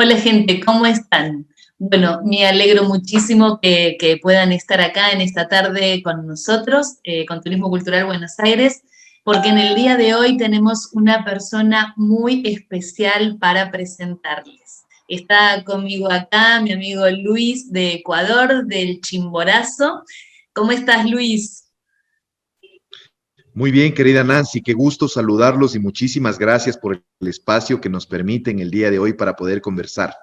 Hola gente, ¿cómo están? Bueno, me alegro muchísimo que puedan estar acá en esta tarde con nosotros, con Turismo Cultural Buenos Aires, porque en el día de hoy tenemos una persona muy especial para presentarles. Está conmigo acá mi amigo Luis de Ecuador, del Chimborazo. ¿Cómo estás, Luis? Muy bien, querida Nancy, qué gusto saludarlos y muchísimas gracias por el espacio que nos permiten el día de hoy para poder conversar.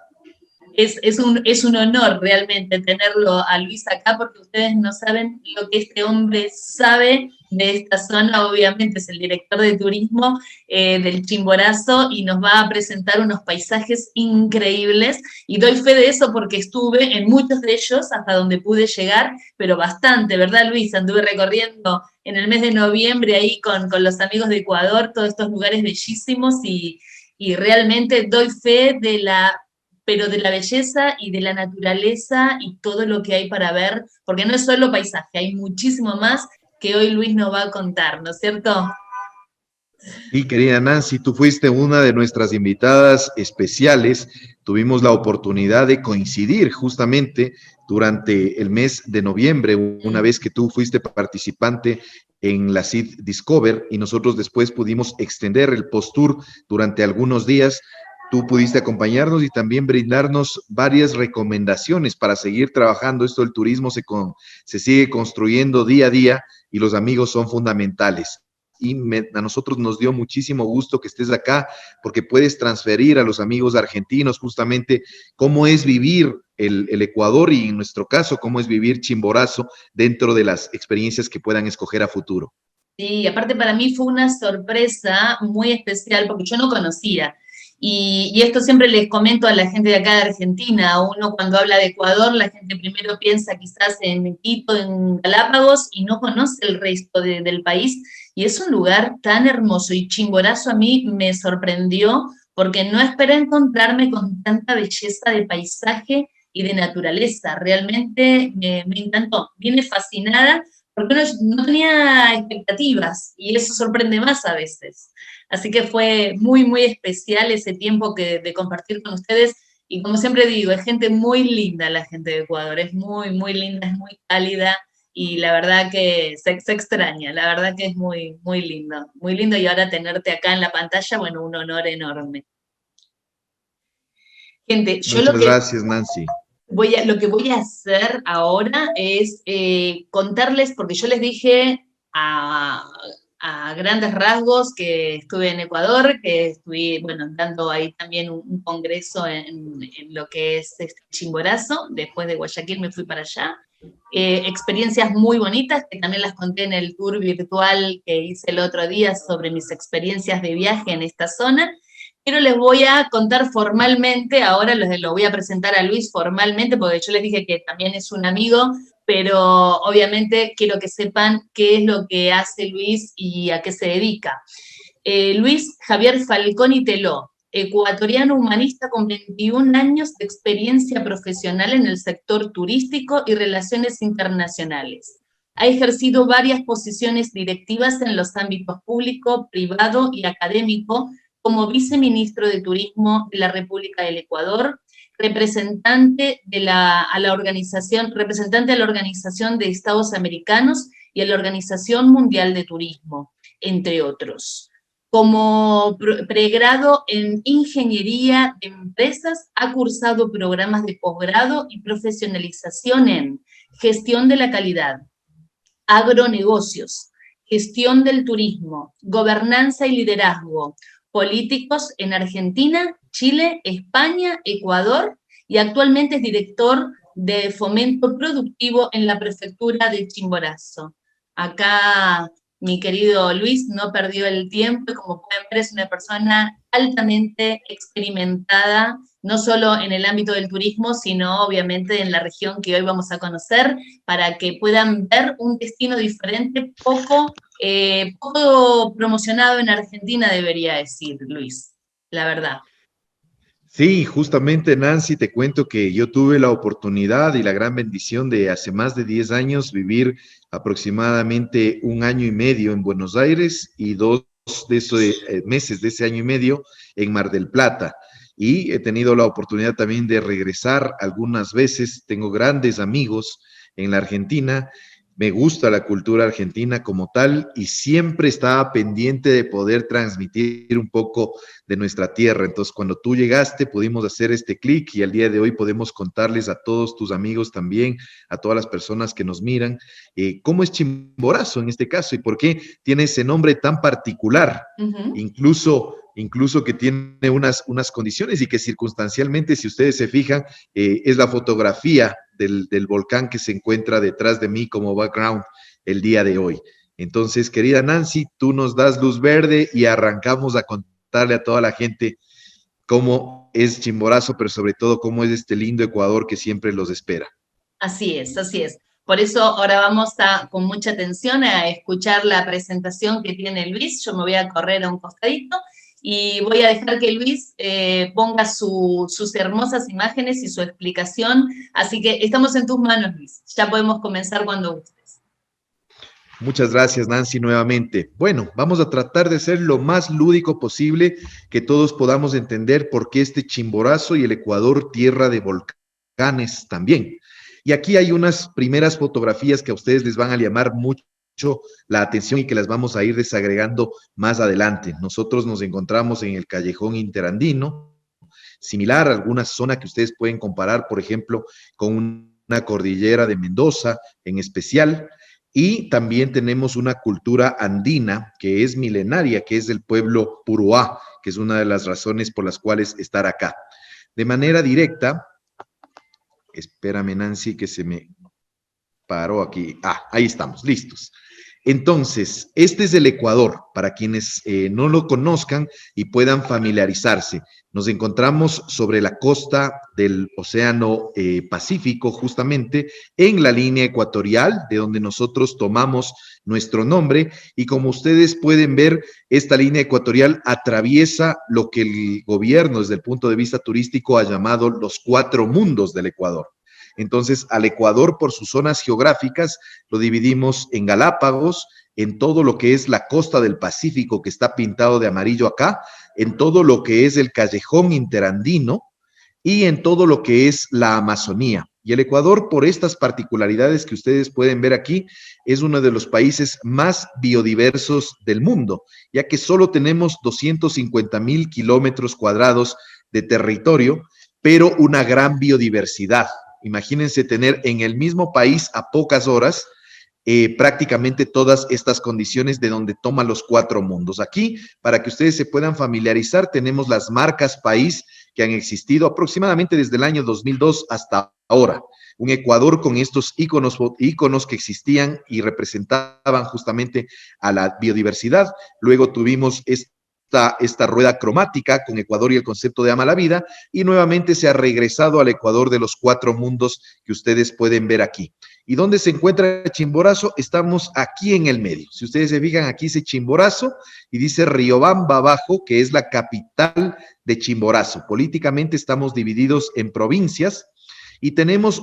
Es un honor realmente tenerlo a Luis acá porque ustedes no saben lo que este hombre sabe de esta zona. Obviamente es el director de turismo del Chimborazo y nos va a presentar unos paisajes increíbles y doy fe de eso porque estuve en muchos de ellos hasta donde pude llegar, pero bastante, ¿verdad, Luis? Anduve recorriendo en el mes de noviembre ahí con los amigos de Ecuador todos estos lugares bellísimos y realmente doy fe pero de la belleza y de la naturaleza y todo lo que hay para ver, porque no es solo paisaje, hay muchísimo más que hoy Luis nos va a contar, ¿no es cierto? Y querida Nancy, tú fuiste una de nuestras invitadas especiales. Tuvimos la oportunidad de coincidir justamente durante el mes de noviembre, una vez que tú fuiste participante en la CID Discover y nosotros después pudimos extender el post-tour durante algunos días. Tú pudiste acompañarnos y también brindarnos varias recomendaciones para seguir trabajando. Esto del turismo se sigue construyendo día a día y los amigos son fundamentales. A nosotros nos dio muchísimo gusto que estés acá porque puedes transferir a los amigos argentinos justamente cómo es vivir el Ecuador y en nuestro caso cómo es vivir Chimborazo dentro de las experiencias que puedan escoger a futuro. Sí, aparte para mí fue una sorpresa muy especial porque yo no conocía. Y esto siempre les comento a la gente de acá de Argentina. Uno cuando habla de Ecuador, la gente primero piensa quizás en Quito, en Galápagos, y no conoce el resto del país. Y es un lugar tan hermoso. Y Chimborazo a mí me sorprendió porque no esperé encontrarme con tanta belleza de paisaje y de naturaleza. Realmente me encantó. Vine fascinada porque uno no tenía expectativas y eso sorprende más a veces. Así que fue muy, muy especial ese tiempo de compartir con ustedes y como siempre digo, es gente muy linda la gente de Ecuador, es muy, muy linda, es muy cálida y la verdad que se extraña, la verdad que es muy, muy lindo y ahora tenerte acá en la pantalla, bueno, un honor enorme. Gente, yo lo Muchas que gracias, Nancy. lo que voy a hacer ahora es contarles, porque yo les dije a grandes rasgos que estuve en Ecuador, que estuve, bueno, dando ahí también un congreso en lo que es este Chimborazo, después de Guayaquil me fui para allá. Experiencias muy bonitas, que también las conté en el tour virtual que hice el otro día sobre mis experiencias de viaje en esta zona, pero les voy a contar formalmente, ahora lo voy a presentar a Luis formalmente, porque yo les dije que también es un amigo, pero obviamente quiero que sepan qué es lo que hace Luis y a qué se dedica. Luis Javier Falconi Teló, ecuatoriano humanista con 21 años de experiencia profesional en el sector turístico y relaciones internacionales. Ha ejercido varias posiciones directivas en los ámbitos público, privado y académico, como viceministro de Turismo de la República del Ecuador, representante a la Organización de Estados Americanos y a la Organización Mundial de Turismo, entre otros. Como pregrado en Ingeniería de Empresas, ha cursado programas de posgrado y profesionalización en Gestión de la Calidad, Agronegocios, Gestión del Turismo, Gobernanza y Liderazgo, Políticos en Argentina, Chile, España, Ecuador y actualmente es director de Fomento Productivo en la Prefectura de Chimborazo. Acá mi querido Luis no perdió el tiempo y como pueden ver es una persona altamente experimentada, no solo en el ámbito del turismo, sino obviamente en la región que hoy vamos a conocer, para que puedan ver un destino diferente, poco promocionado en Argentina, debería decir Luis, la verdad. Sí, justamente Nancy, te cuento que yo tuve la oportunidad y la gran bendición de hace más de 10 años vivir aproximadamente un año y medio en Buenos Aires y dos de esos meses de ese año y medio en Mar del Plata. y he tenido la oportunidad también de regresar algunas veces. Tengo grandes amigos en la Argentina, me gusta la cultura argentina como tal y siempre estaba pendiente de poder transmitir un poco de nuestra tierra. Entonces, cuando tú llegaste, pudimos hacer este clic y al día de hoy podemos contarles a todos tus amigos también, a todas las personas que nos miran, cómo es Chimborazo en este caso y por qué tiene ese nombre tan particular. Incluso que tiene unas condiciones y que circunstancialmente, si ustedes se fijan, es la fotografía del volcán que se encuentra detrás de mí como background el día de hoy. Entonces, querida Nancy, tú nos das luz verde y arrancamos a contarle a toda la gente cómo es Chimborazo, pero sobre todo cómo es este lindo Ecuador que siempre los espera. Así es, así es. Por eso ahora vamos con mucha atención a escuchar la presentación que tiene Luis. Yo me voy a correr a un costadito y voy a dejar que Luis ponga sus hermosas imágenes y su explicación. Así que estamos en tus manos, Luis. Ya podemos comenzar cuando gustes. Muchas gracias, Nancy, nuevamente. Bueno, vamos a tratar de ser lo más lúdico posible, que todos podamos entender por qué este Chimborazo y el Ecuador, tierra de volcanes también. Y aquí hay unas primeras fotografías que a ustedes les van a llamar mucho la atención y que las vamos a ir desagregando más adelante. Nosotros nos encontramos en el Callejón Interandino, similar a alguna zona que ustedes pueden comparar, por ejemplo, con una cordillera de Mendoza en especial. Y también tenemos una cultura andina que es milenaria, que es el pueblo Puruá, que es una de las razones por las cuales estar acá. De manera directa, espérame Nancy, que se me paró aquí. Ahí estamos, listos. Entonces, este es el Ecuador, para quienes no lo conozcan y puedan familiarizarse. Nos encontramos sobre la costa del Océano Pacífico, justamente en la línea ecuatorial, de donde nosotros tomamos nuestro nombre. Y como ustedes pueden ver, esta línea ecuatorial atraviesa lo que el gobierno, desde el punto de vista turístico, ha llamado los 4 mundos del Ecuador. Entonces, al Ecuador, por sus zonas geográficas, lo dividimos en Galápagos, en todo lo que es la costa del Pacífico, que está pintado de amarillo acá, en todo lo que es el Callejón Interandino y en todo lo que es la Amazonía. Y el Ecuador, por estas particularidades que ustedes pueden ver aquí, es uno de los países más biodiversos del mundo, ya que solo tenemos 250,000 kilómetros cuadrados de territorio, pero una gran biodiversidad. Imagínense tener en el mismo país a pocas horas prácticamente todas estas condiciones de donde toma los 4 mundos. Aquí, para que ustedes se puedan familiarizar, tenemos las marcas país que han existido aproximadamente desde el año 2002 hasta ahora. Un Ecuador con estos íconos que existían y representaban justamente a la biodiversidad. Luego tuvimos esta rueda cromática con Ecuador y el concepto de ama la vida, y nuevamente se ha regresado al Ecuador de los 4 mundos que ustedes pueden ver aquí. ¿Y dónde se encuentra Chimborazo? Estamos aquí en el medio. Si ustedes se fijan, aquí dice Chimborazo y dice Riobamba abajo, que es la capital de Chimborazo. Políticamente estamos divididos en provincias y tenemos,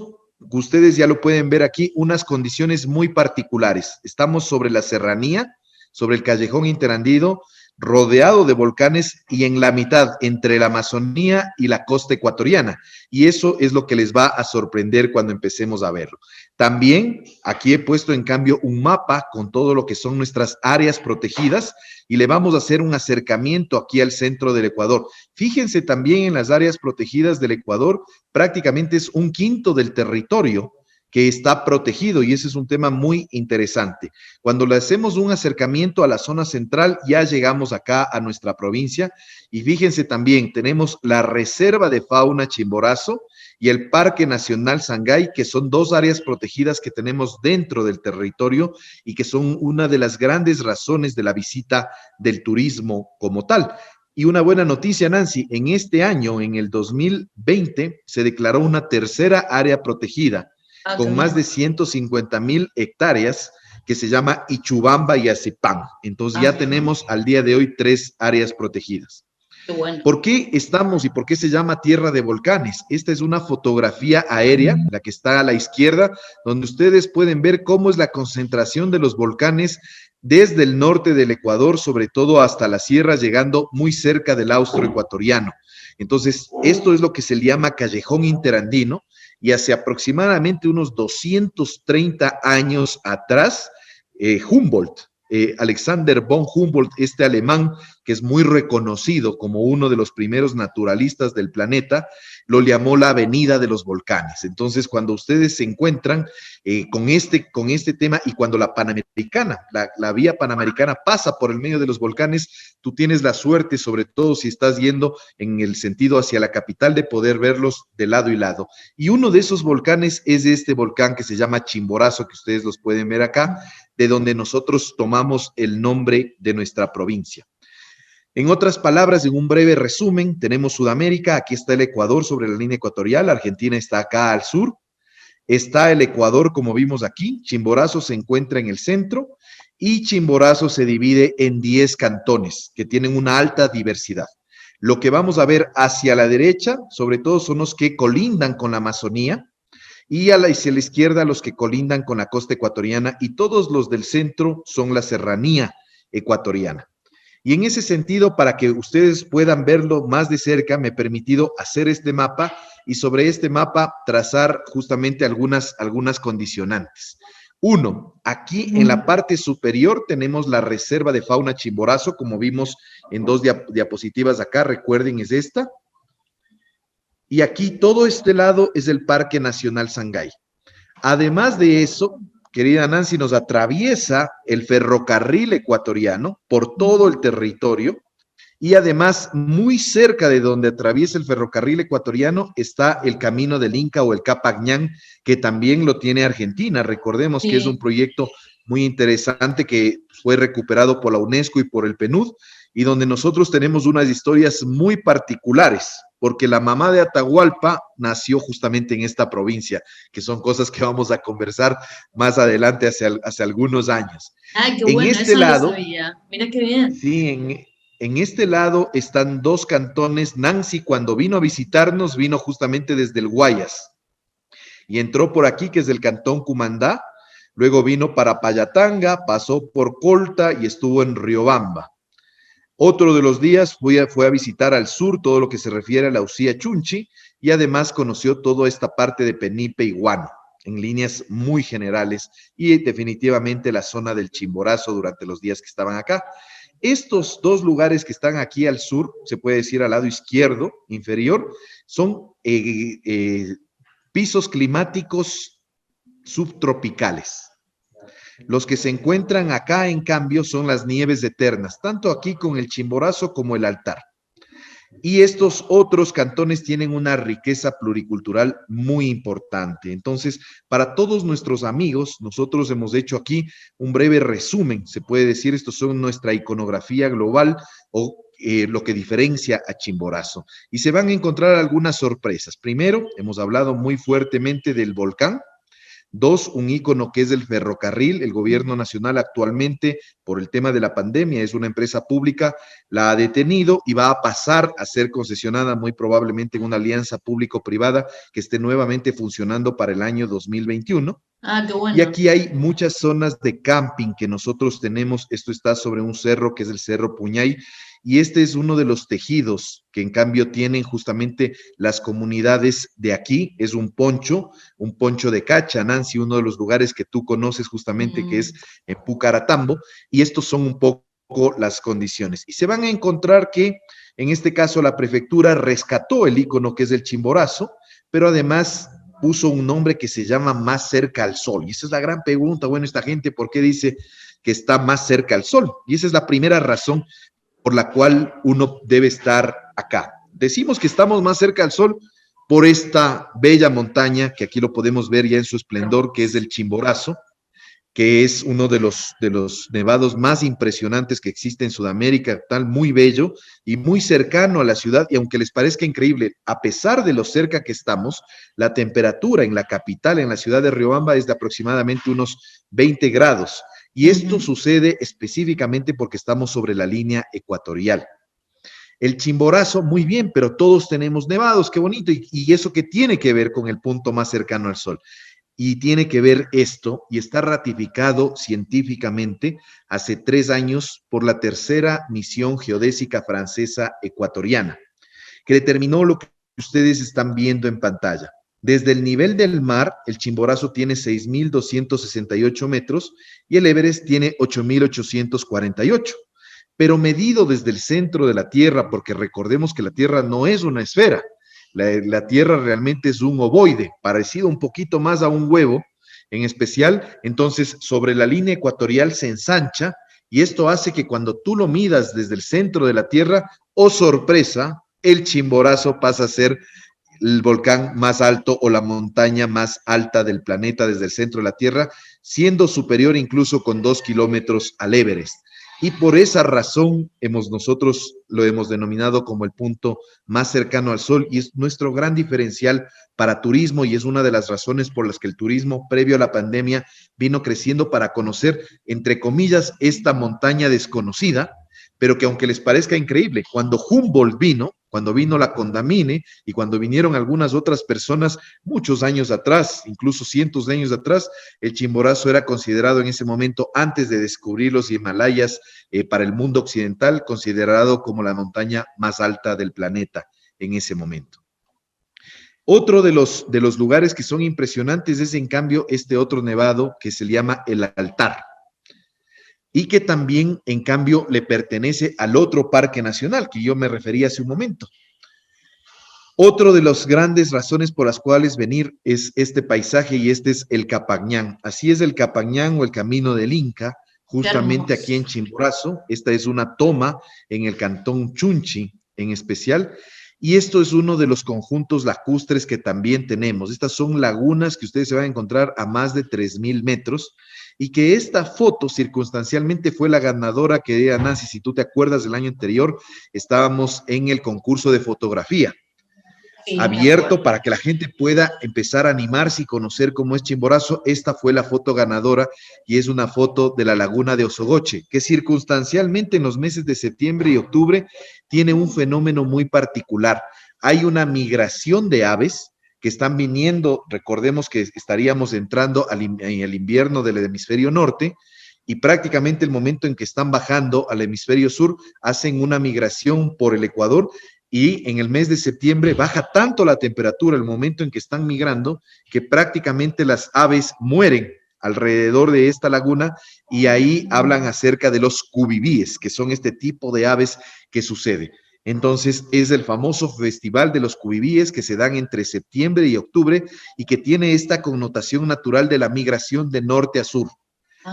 ustedes ya lo pueden ver aquí, unas condiciones muy particulares. Estamos sobre la serranía, sobre el Callejón Interandino, rodeado de volcanes y en la mitad entre la Amazonía y la costa ecuatoriana. Y eso es lo que les va a sorprender cuando empecemos a verlo. También aquí he puesto en cambio un mapa con todo lo que son nuestras áreas protegidas y le vamos a hacer un acercamiento aquí al centro del Ecuador. Fíjense también en las áreas protegidas del Ecuador, prácticamente es 1/5 del territorio que está protegido y ese es un tema muy interesante. Cuando le hacemos un acercamiento a la zona central, ya llegamos acá a nuestra provincia y fíjense también, tenemos la Reserva de Fauna Chimborazo y el Parque Nacional Sangay, que son 2 áreas protegidas que tenemos dentro del territorio y que son una de las grandes razones de la visita del turismo como tal. Y una buena noticia, Nancy, en este año, en el 2020, se declaró una tercera área protegida, con más de 150,000 hectáreas, que se llama Ichubamba y Azipán. Entonces ya tenemos al día de hoy 3 áreas protegidas. Qué bueno. ¿Por qué estamos y por qué se llama Tierra de Volcanes? Esta es una fotografía aérea, la que está a la izquierda, donde ustedes pueden ver cómo es la concentración de los volcanes desde el norte del Ecuador, sobre todo hasta la sierra, llegando muy cerca del austro ecuatoriano. Entonces, esto es lo que se le llama callejón interandino, y hace aproximadamente unos 230 años atrás, Humboldt, Alexander von Humboldt, este alemán que es muy reconocido como uno de los primeros naturalistas del planeta, lo llamó la Avenida de los Volcanes. Entonces, cuando ustedes se encuentran con este tema, y cuando la Panamericana, la vía Panamericana pasa por el medio de los volcanes, tú tienes la suerte, sobre todo si estás yendo en el sentido hacia la capital, de poder verlos de lado y lado. Y uno de esos volcanes es este volcán que se llama Chimborazo, que ustedes los pueden ver acá, de donde nosotros tomamos el nombre de nuestra provincia. En otras palabras, en un breve resumen, tenemos Sudamérica, aquí está el Ecuador sobre la línea ecuatorial, Argentina está acá al sur, está el Ecuador como vimos aquí, Chimborazo se encuentra en el centro, y Chimborazo se divide en 10 cantones que tienen una alta diversidad. Lo que vamos a ver hacia la derecha, sobre todo, son los que colindan con la Amazonía, y hacia la izquierda los que colindan con la costa ecuatoriana, y todos los del centro son la serranía ecuatoriana. Y en ese sentido, para que ustedes puedan verlo más de cerca, me he permitido hacer este mapa, y sobre este mapa trazar justamente algunas condicionantes. Uno, aquí en la parte superior tenemos la reserva de fauna Chimborazo, como vimos en dos diapositivas acá, recuerden, es esta. Y aquí todo este lado es el Parque Nacional Sangay. Además de eso, querida Nancy, nos atraviesa el ferrocarril ecuatoriano por todo el territorio, y además muy cerca de donde atraviesa el ferrocarril ecuatoriano está el Camino del Inca o el Capañán, que también lo tiene Argentina. Recordemos que es un proyecto muy interesante que fue recuperado por la UNESCO y por el PNUD, y donde nosotros tenemos unas historias muy particulares, porque la mamá de Atahualpa nació justamente en esta provincia, que son cosas que vamos a conversar más adelante hace algunos años. Ah, qué En bueno, este eso no lo lado, sabía. Mira qué bien. sí, en este lado están dos cantones. Nancy, cuando vino a visitarnos, vino justamente desde el Guayas y entró por aquí, que es el cantón Cumandá, luego vino para Payatanga, pasó por Colta y estuvo en Riobamba. Otro de los días fue a visitar al sur todo lo que se refiere a la Usía Chunchi, y además conoció toda esta parte de Penipe y Guano, en líneas muy generales, y definitivamente la zona del Chimborazo durante los días que estaban acá. Estos dos lugares que están aquí al sur, se puede decir al lado izquierdo, inferior, son pisos climáticos subtropicales. Los que se encuentran acá, en cambio, son las nieves eternas, tanto aquí con el Chimborazo como el Altar. Y estos otros cantones tienen una riqueza pluricultural muy importante. Entonces, para todos nuestros amigos, nosotros hemos hecho aquí un breve resumen, se puede decir, estos son nuestra iconografía global, o lo que diferencia a Chimborazo. Y se van a encontrar algunas sorpresas. Primero, hemos hablado muy fuertemente del volcán. Dos, un ícono que es el ferrocarril. El gobierno nacional actualmente, por el tema de la pandemia, es una empresa pública, la ha detenido y va a pasar a ser concesionada muy probablemente en una alianza público-privada que esté nuevamente funcionando para el año 2021. Ah, qué bueno. Y aquí hay muchas zonas de camping que nosotros tenemos. Esto está sobre un cerro que es el Cerro Puñay, y este es uno de los tejidos que en cambio tienen justamente las comunidades de aquí. Es un poncho de cacha, Nancy, uno de los lugares que tú conoces justamente, que es en Pucaratambo, y estos son un poco las condiciones. Y se van a encontrar que, en este caso, la prefectura rescató el ícono que es el Chimborazo, pero además puso un nombre que se llama Más cerca al sol. Y esa es la gran pregunta. Bueno, esta gente, ¿por qué dice que está más cerca al sol? Y esa es la primera razón por la cual uno debe estar acá. Decimos que estamos más cerca al sol por esta bella montaña, que aquí lo podemos ver ya en su esplendor, que es el Chimborazo, que es uno de los nevados más impresionantes que existe en Sudamérica, tal, muy bello y muy cercano a la ciudad. Y aunque les parezca increíble, a pesar de lo cerca que estamos, la temperatura en la capital, en la ciudad de Riobamba, es de aproximadamente unos 20 grados. Y esto sucede específicamente porque estamos sobre la línea ecuatorial. El Chimborazo, muy bien, pero todos tenemos nevados, qué bonito. Y eso que tiene que ver con el punto más cercano al Sol. Y tiene que ver esto, y está ratificado científicamente hace 3 años por la tercera misión geodésica francesa ecuatoriana, que determinó lo que ustedes están viendo en pantalla. Desde el nivel del mar, el Chimborazo tiene 6.268 metros y el Everest tiene 8.848. Pero medido desde el centro de la Tierra, porque recordemos que la Tierra no es una esfera, la Tierra realmente es un ovoide, parecido un poquito más a un huevo, en especial, entonces sobre la línea ecuatorial se ensancha y esto hace que cuando tú lo midas desde el centro de la Tierra, oh sorpresa, el Chimborazo pasa a ser el volcán más alto o la montaña más alta del planeta desde el centro de la Tierra, siendo superior incluso con 2 kilómetros al Everest. Y por esa razón nosotros lo hemos denominado como el punto más cercano al Sol y es nuestro gran diferencial para turismo y es una de las razones por las que el turismo previo a la pandemia vino creciendo para conocer, entre comillas, esta montaña desconocida, pero que aunque les parezca increíble, cuando Humboldt vino, cuando vino la Condamine y cuando vinieron algunas otras personas muchos años atrás, incluso cientos de años atrás, el Chimborazo era considerado en ese momento, antes de descubrir los Himalayas para el mundo occidental, considerado como la montaña más alta del planeta en ese momento. Otro de los lugares que son impresionantes es, en cambio, este otro nevado que se llama el Altar y que también, en cambio, le pertenece al otro parque nacional que yo me refería hace un momento. Otro de las grandes razones por las cuales venir es este paisaje y este es el Capañán. Así es el Capañán o el Camino del Inca, justamente aquí en Chimborazo. Esta es una toma en el cantón Chunchi en especial. Y esto es uno de los conjuntos lacustres que también tenemos. Estas son lagunas que ustedes se van a encontrar a más de 3.000 metros y que esta foto circunstancialmente fue la ganadora que era Nancy, si tú te acuerdas del año anterior, estábamos en el concurso de fotografía. Sí, abierto para que la gente pueda empezar a animarse y conocer cómo es Chimborazo. Esta fue la foto ganadora y es una foto de la laguna de Osogoche, que circunstancialmente en los meses de septiembre y octubre tiene un fenómeno muy particular. Hay una migración de aves que están viniendo, recordemos que estaríamos entrando en el invierno del hemisferio norte, y prácticamente el momento en que están bajando al hemisferio sur, hacen una migración por el Ecuador, y en el mes de septiembre baja tanto la temperatura, el momento en que están migrando, que prácticamente las aves mueren alrededor de esta laguna, y ahí hablan acerca de los cubibíes, que son este tipo de aves que sucede. Entonces es el famoso Festival de los Cubibíes que se dan entre septiembre y octubre y que tiene esta connotación natural de la migración de norte a sur.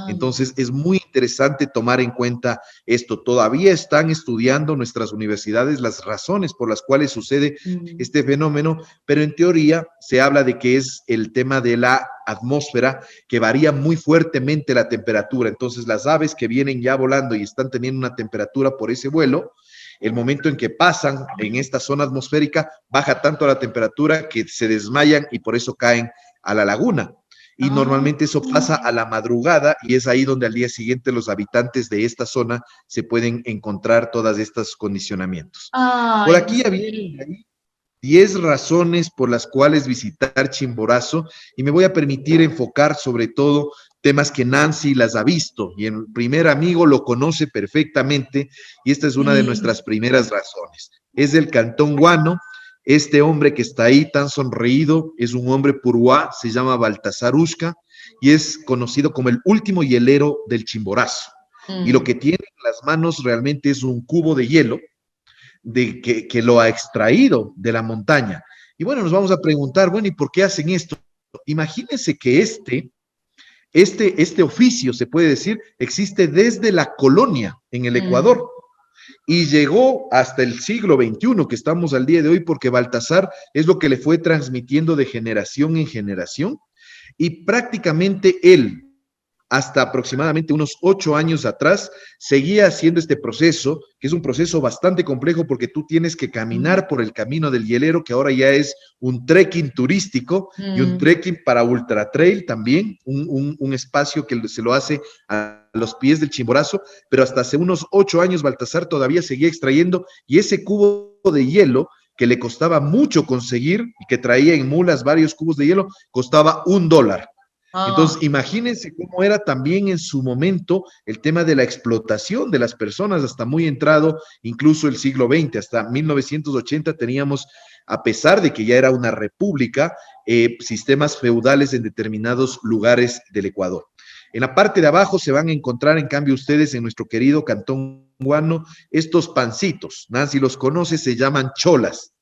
Entonces es muy interesante tomar en cuenta esto. Todavía están estudiando nuestras universidades las razones por las cuales sucede este fenómeno, pero en teoría se habla de que es el tema de la atmósfera que varía muy fuertemente la temperatura. Entonces las aves que vienen ya volando y están teniendo una temperatura por ese vuelo, el momento en que pasan en esta zona atmosférica, baja tanto la temperatura que se desmayan y por eso caen a la laguna. Y normalmente eso pasa a la madrugada y es ahí donde al día siguiente los habitantes de esta zona se pueden encontrar todos estos condicionamientos. Por aquí había 10 razones por las cuales visitar Chimborazo y me voy a permitir enfocar sobre todo temas que Nancy las ha visto y el primer amigo lo conoce perfectamente y esta es una de nuestras primeras razones. Es del Cantón Guano. Este hombre que está ahí tan sonreído es un hombre puruá, se llama Baltasar Ushka y es conocido como el último hielero del Chimborazo. Y lo que tiene en las manos realmente es un cubo de hielo que lo ha extraído de la montaña. Y bueno, nos vamos a preguntar, bueno, ¿y por qué hacen esto? Imagínense que este oficio, se puede decir, existe desde la colonia en el Ecuador. Y llegó hasta el siglo XXI, que estamos al día de hoy, porque Baltasar es lo que le fue transmitiendo de generación en generación, y prácticamente él hasta aproximadamente unos 8 años atrás, seguía haciendo este proceso, que es un proceso bastante complejo porque tú tienes que caminar por el camino del hielero, que ahora ya es un trekking turístico y un trekking para ultra trail también, un espacio que se lo hace a los pies del Chimborazo, pero hasta hace unos 8 años Baltasar todavía seguía extrayendo, y ese cubo de hielo que le costaba mucho conseguir y que traía en mulas varios cubos de hielo, costaba $1. Entonces, imagínense cómo era también en su momento el tema de la explotación de las personas, hasta muy entrado, incluso el siglo XX, hasta 1980 teníamos, a pesar de que ya era una república, sistemas feudales en determinados lugares del Ecuador. En la parte de abajo se van a encontrar, en cambio, ustedes en nuestro querido Cantón Guano, estos pancitos. Nancy los conoce, se llaman cholas.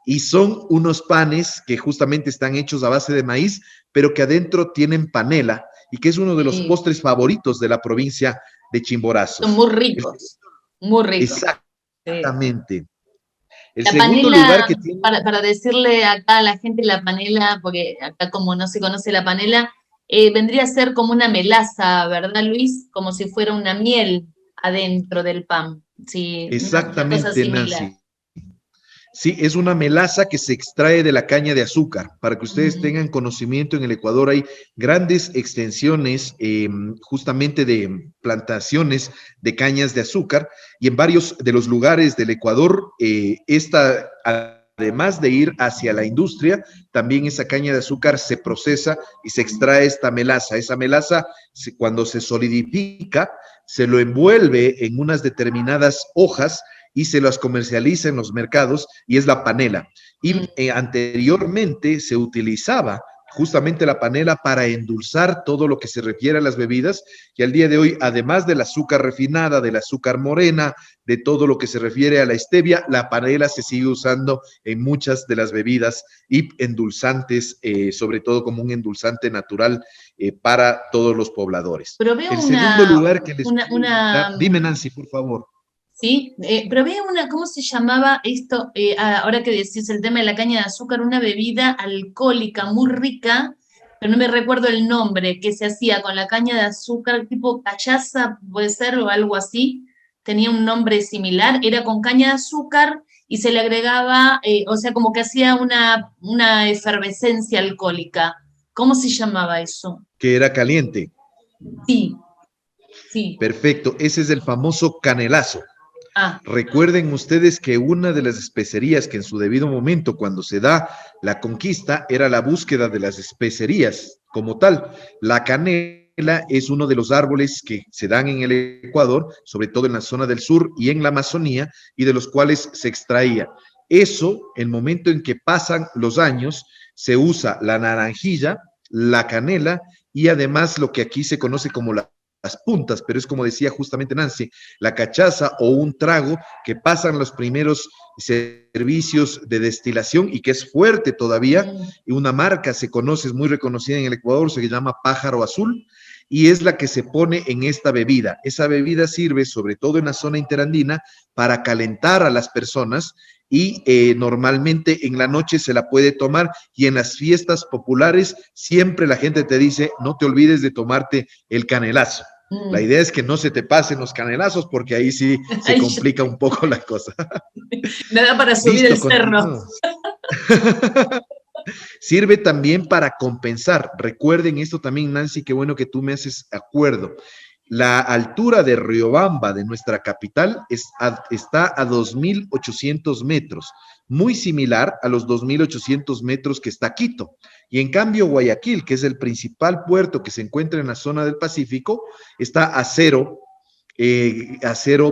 Y son unos panes que justamente están hechos a base de maíz, pero que adentro tienen panela, y que es uno de los postres favoritos de la provincia de Chimborazo. Son muy ricos, muy ricos. Exactamente. El la segundo panela, lugar que tiene... para decirle acá a la gente la panela, porque acá como no se conoce la panela, vendría a ser como una melaza, ¿verdad, Luis? Como si fuera una miel adentro del pan. Sí, exactamente, una cosa similar. Nancy. Sí, es una melaza que se extrae de la caña de azúcar. Para que ustedes tengan conocimiento, en el Ecuador hay grandes extensiones justamente de plantaciones de cañas de azúcar, y en varios de los lugares del Ecuador, además de ir hacia la industria, también esa caña de azúcar se procesa y se extrae esta melaza. Esa melaza, cuando se solidifica, se lo envuelve en unas determinadas hojas y se las comercializa en los mercados, y es la panela. Y anteriormente se utilizaba justamente la panela para endulzar todo lo que se refiere a las bebidas, y al día de hoy, además del azúcar refinada, del azúcar morena, de todo lo que se refiere a la stevia, la panela se sigue usando en muchas de las bebidas y endulzantes, sobre todo como un endulzante natural para todos los pobladores. Pero veo el segundo lugar que les dime, Nancy, por favor. Sí, pero veo ¿cómo se llamaba esto? Ahora que decís el tema de la caña de azúcar, una bebida alcohólica muy rica, pero no me recuerdo el nombre, que se hacía con la caña de azúcar, tipo cachaza, puede ser, o algo así. Tenía un nombre similar, era con caña de azúcar y se le agregaba, o sea, como que hacía una efervescencia alcohólica. ¿Cómo se llamaba eso? Que era caliente. Sí, sí. Perfecto, ese es el famoso canelazo. Recuerden ustedes que una de las especerías que en su debido momento, cuando se da la conquista, era la búsqueda de las especerías como tal. La canela es uno de los árboles que se dan en el Ecuador, sobre todo en la zona del sur y en la Amazonía, y de los cuales se extraía. Eso, el momento en que pasan los años, se usa la naranjilla, la canela, y además lo que aquí se conoce como las puntas, pero es como decía justamente Nancy, la cachaza o un trago que pasan los primeros servicios de destilación y que es fuerte todavía, y una marca se conoce, es muy reconocida en el Ecuador, se llama Pájaro Azul, y es la que se pone en esta bebida. Esa bebida sirve, sobre todo en la zona interandina, para calentar a las personas, y normalmente en la noche se la puede tomar, y en las fiestas populares siempre la gente te dice, no te olvides de tomarte el canelazo. La idea es que no se te pasen los canelazos, porque ahí sí se complica un poco la cosa. Nada para subir el cerro. Sirve también para compensar. Recuerden esto también, Nancy, qué bueno que tú me haces acuerdo. La altura de Riobamba, de nuestra capital, está a 2.800 metros, muy similar a los 2.800 metros que está Quito. Y en cambio, Guayaquil, que es el principal puerto que se encuentra en la zona del Pacífico, está a 0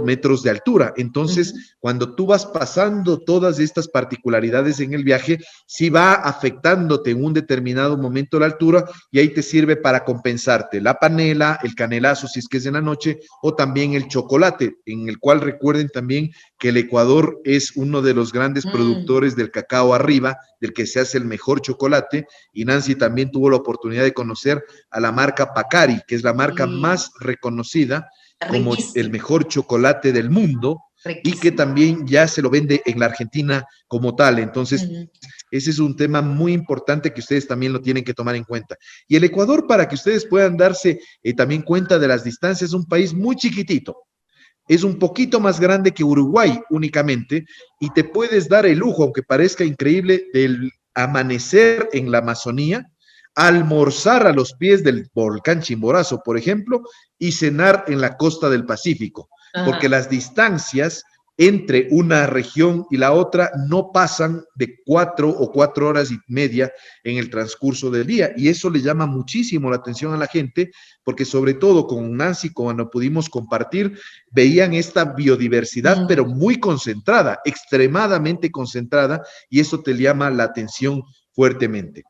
metros de altura. Entonces, cuando tú vas pasando todas estas particularidades en el viaje, sí va afectándote en un determinado momento la altura, y ahí te sirve para compensarte la panela, el canelazo si es que es en la noche, o también el chocolate, en el cual recuerden también que el Ecuador es uno de los grandes productores del cacao arriba, del que se hace el mejor chocolate, y Nancy también tuvo la oportunidad de conocer a la marca Pacari, que es la marca más reconocida como el mejor chocolate del mundo, y que también ya se lo vende en la Argentina como tal. Entonces, ese es un tema muy importante que ustedes también lo tienen que tomar en cuenta. Y el Ecuador, para que ustedes puedan darse también cuenta de las distancias, es un país muy chiquitito. Es un poquito más grande que Uruguay únicamente y te puedes dar el lujo, aunque parezca increíble, del amanecer en la Amazonía, almorzar a los pies del volcán Chimborazo, por ejemplo, y cenar en la costa del Pacífico, porque las distancias entre una región y la otra no pasan de 4 o 4 horas y media en el transcurso del día. Y eso le llama muchísimo la atención a la gente, porque sobre todo con Nancy, cuando pudimos compartir, veían esta biodiversidad, pero muy concentrada, extremadamente concentrada, y eso te llama la atención fuertemente.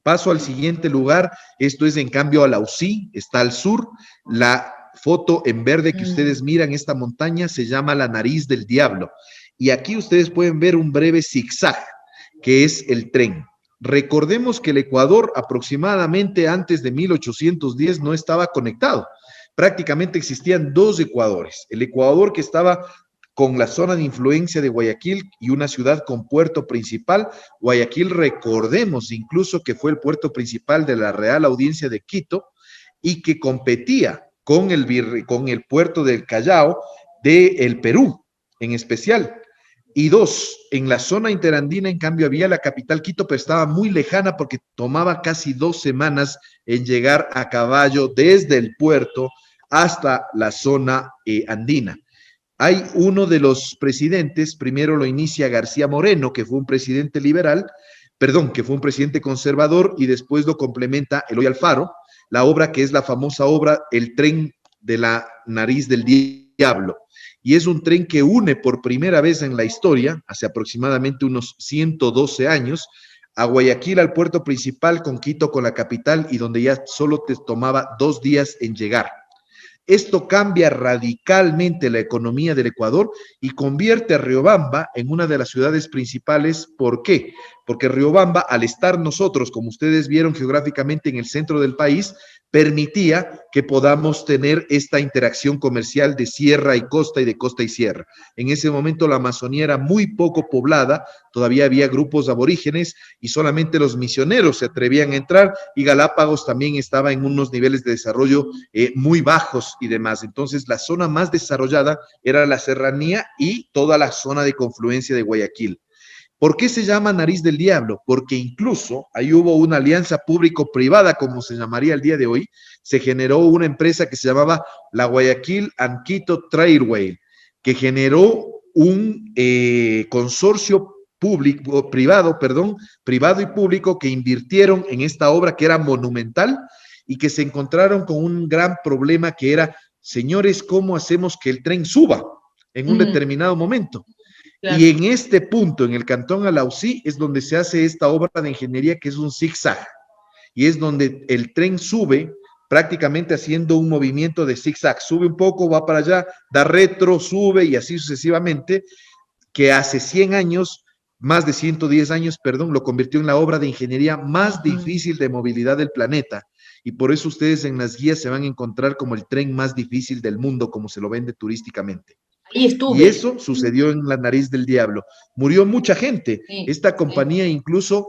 Paso al siguiente lugar, esto es en cambio Alausí, está al sur, la foto en verde que ustedes miran, esta montaña se llama la Nariz del Diablo, y aquí ustedes pueden ver un breve zigzag, que es el tren. Recordemos que el Ecuador aproximadamente antes de 1810 no estaba conectado, prácticamente existían dos Ecuadores, el Ecuador que estaba con la zona de influencia de Guayaquil y una ciudad con puerto principal. Guayaquil, recordemos incluso que fue el puerto principal de la Real Audiencia de Quito y que competía con el puerto del Callao del Perú en especial. Y dos, en la zona interandina, en cambio, había la capital Quito, pero estaba muy lejana porque tomaba casi 2 semanas en llegar a caballo desde el puerto hasta la zona andina. Hay uno de los presidentes, primero lo inicia García Moreno, que fue un presidente liberal, perdón, que fue un presidente conservador, y después lo complementa Eloy Alfaro, la obra que es la famosa obra El tren de la Nariz del Diablo. Y es un tren que une por primera vez en la historia, hace aproximadamente unos 112 años, a Guayaquil, al puerto principal, con Quito, con la capital, y donde ya solo te tomaba 2 días en llegar. Esto cambia radicalmente la economía del Ecuador y convierte a Riobamba en una de las ciudades principales. ¿Por qué? Porque Riobamba, al estar nosotros, como ustedes vieron geográficamente en el centro del país, permitía que podamos tener esta interacción comercial de sierra y costa y de costa y sierra. En ese momento la Amazonía era muy poco poblada, todavía había grupos aborígenes y solamente los misioneros se atrevían a entrar, y Galápagos también estaba en unos niveles de desarrollo muy bajos y demás. Entonces la zona más desarrollada era la serranía y toda la zona de confluencia de Guayaquil. ¿Por qué se llama Nariz del Diablo? Porque incluso ahí hubo una alianza público-privada, como se llamaría el día de hoy. Se generó una empresa que se llamaba la Guayaquil and Quito Trailway, que generó un consorcio privado y público, que invirtieron en esta obra que era monumental y que se encontraron con un gran problema que era, señores, ¿cómo hacemos que el tren suba en un determinado momento? Claro. Y en este punto, en el cantón Alausí, es donde se hace esta obra de ingeniería que es un zigzag, y es donde el tren sube prácticamente haciendo un movimiento de zigzag, sube un poco, va para allá, da retro, sube y así sucesivamente, que hace 100 años, más de 110 años, perdón, lo convirtió en la obra de ingeniería más difícil de movilidad del planeta, y por eso ustedes en las guías se van a encontrar como el tren más difícil del mundo, como se lo vende turísticamente. Y eso sucedió en la Nariz del Diablo. Murió mucha gente. Esta compañía incluso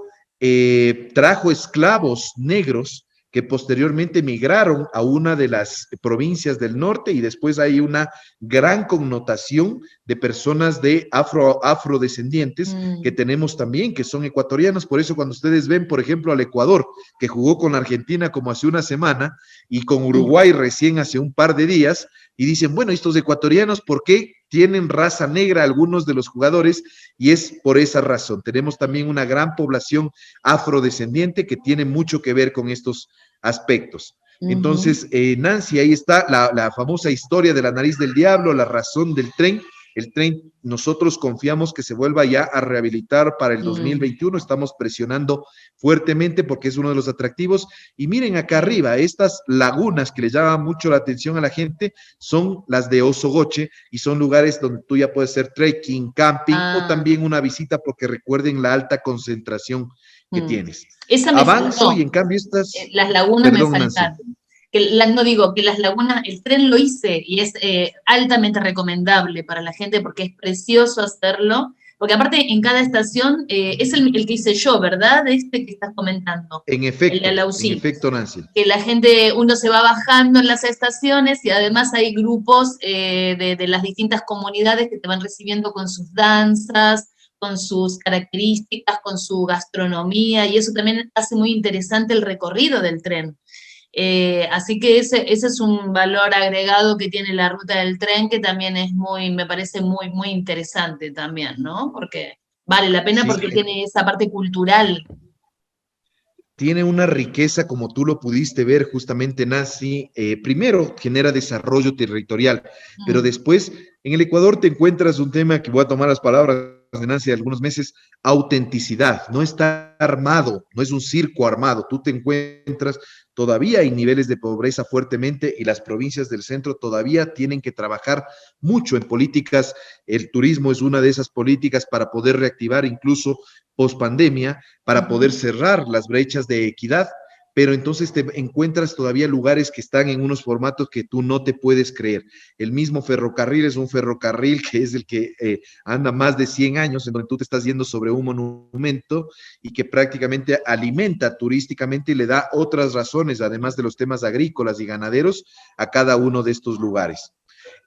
trajo esclavos negros que posteriormente migraron a una de las provincias del norte, y después hay una gran connotación de personas de afrodescendientes que tenemos también, que son ecuatorianos. Por eso cuando ustedes ven, por ejemplo, al Ecuador, que jugó con Argentina como hace una semana, y con Uruguay recién hace un par de días, y dicen, bueno, estos ecuatorianos, ¿por qué tienen raza negra algunos de los jugadores? Y es por esa razón. Tenemos también una gran población afrodescendiente que tiene mucho que ver con estos aspectos. Entonces, Nancy, ahí está la famosa historia de la Nariz del Diablo, la razón del tren. El tren, nosotros confiamos que se vuelva ya a rehabilitar para el 2021. Estamos presionando fuertemente porque es uno de los atractivos. Y miren acá arriba, estas lagunas que le llaman mucho la atención a la gente son las de Osogoche, y son lugares donde tú ya puedes hacer trekking, camping o también una visita, porque recuerden la alta concentración que tienes. Esa me Avanzo faltó. Y en cambio estas... Las lagunas Perdón, me faltaron. Nancy. no digo, que las lagunas, el tren lo hice y es altamente recomendable para la gente porque es precioso hacerlo, porque aparte en cada estación es el que hice yo, ¿verdad? Este que estás comentando, el de En Alausí, efecto, Nancy. que la gente, uno se va bajando en las estaciones y además hay grupos de las distintas comunidades que te van recibiendo con sus danzas, con sus características, con su gastronomía, y eso también hace muy interesante el recorrido del tren. Así que ese es un valor agregado que tiene la ruta del tren, que también es muy, me parece muy, muy interesante también, ¿no? Porque vale la pena Sí, porque tiene esa parte cultural. tiene una riqueza, como tú lo pudiste ver justamente, Nancy. Primero genera desarrollo territorial, pero Mm. después en el Ecuador te encuentras un tema que voy a tomar las palabras de Nancy de algunos meses: autenticidad. No está armado, no es un circo armado. Tú te encuentras, todavía hay niveles de pobreza fuertemente y las provincias del centro todavía tienen que trabajar mucho en políticas. El turismo es una de esas políticas para poder reactivar incluso post pandemia, para poder Ujú. cerrar las brechas de equidad, pero entonces te encuentras todavía lugares que están en unos formatos que tú no te puedes creer. El mismo ferrocarril es un ferrocarril que es el que anda más de 100 años, en donde tú te estás yendo sobre un monumento y que prácticamente alimenta turísticamente y le da otras razones, además de los temas agrícolas y ganaderos, a cada uno de estos lugares.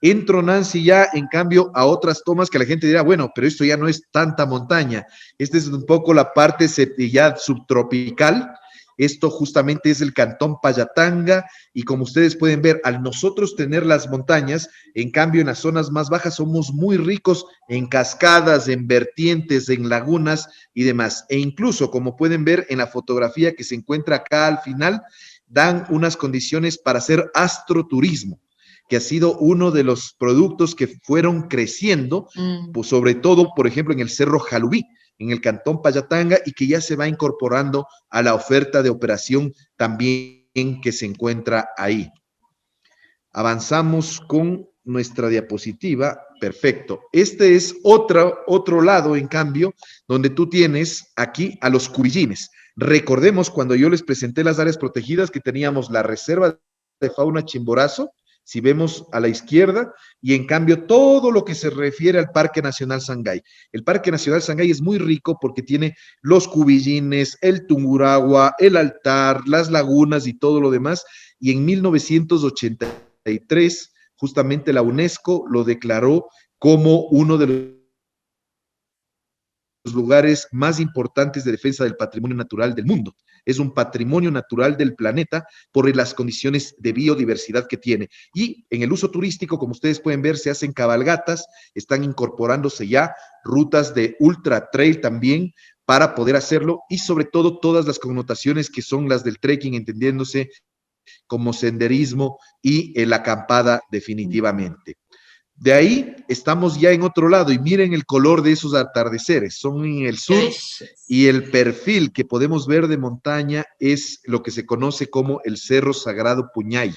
Entro, Nancy, ya en cambio a otras tomas que la gente dirá, bueno, pero esto ya no es tanta montaña. Esta es un poco la parte ya subtropical. Esto justamente es el cantón Payatanga y como ustedes pueden ver, al nosotros tener las montañas, en cambio en las zonas más bajas somos muy ricos en cascadas, en vertientes, en lagunas y demás. E incluso, como pueden ver en la fotografía que se encuentra acá al final, dan unas condiciones para hacer astroturismo, que ha sido uno de los productos que fueron creciendo, pues sobre todo, por ejemplo, en el Cerro Jalubí, en el Cantón Payatanga, y que ya se va incorporando a la oferta de operación también que se encuentra ahí. Avanzamos con nuestra diapositiva. Perfecto. Este es otro lado, en cambio, donde tú tienes aquí a los cubillines. Recordemos cuando yo les presenté las áreas protegidas que teníamos la Reserva de Fauna Chimborazo, si vemos a la izquierda, y en cambio todo lo que se refiere al Parque Nacional Sangay. El Parque Nacional Sangay es muy rico porque tiene los cubillines, el Tungurahua, el altar, las lagunas y todo lo demás, y en 1983 justamente la UNESCO lo declaró como uno de los lugares más importantes de defensa del patrimonio natural del mundo. Es un patrimonio natural del planeta por las condiciones de biodiversidad que tiene. Y en el uso turístico, como ustedes pueden ver, se hacen cabalgatas, están incorporándose ya rutas de ultra trail también para poder hacerlo, y sobre todo todas las connotaciones que son las del trekking, entendiéndose como senderismo y la acampada definitivamente. De ahí estamos ya en otro lado y miren el color de esos atardeceres, son en el sur, y el perfil que podemos ver de montaña es lo que se conoce como el Cerro Sagrado Puñay.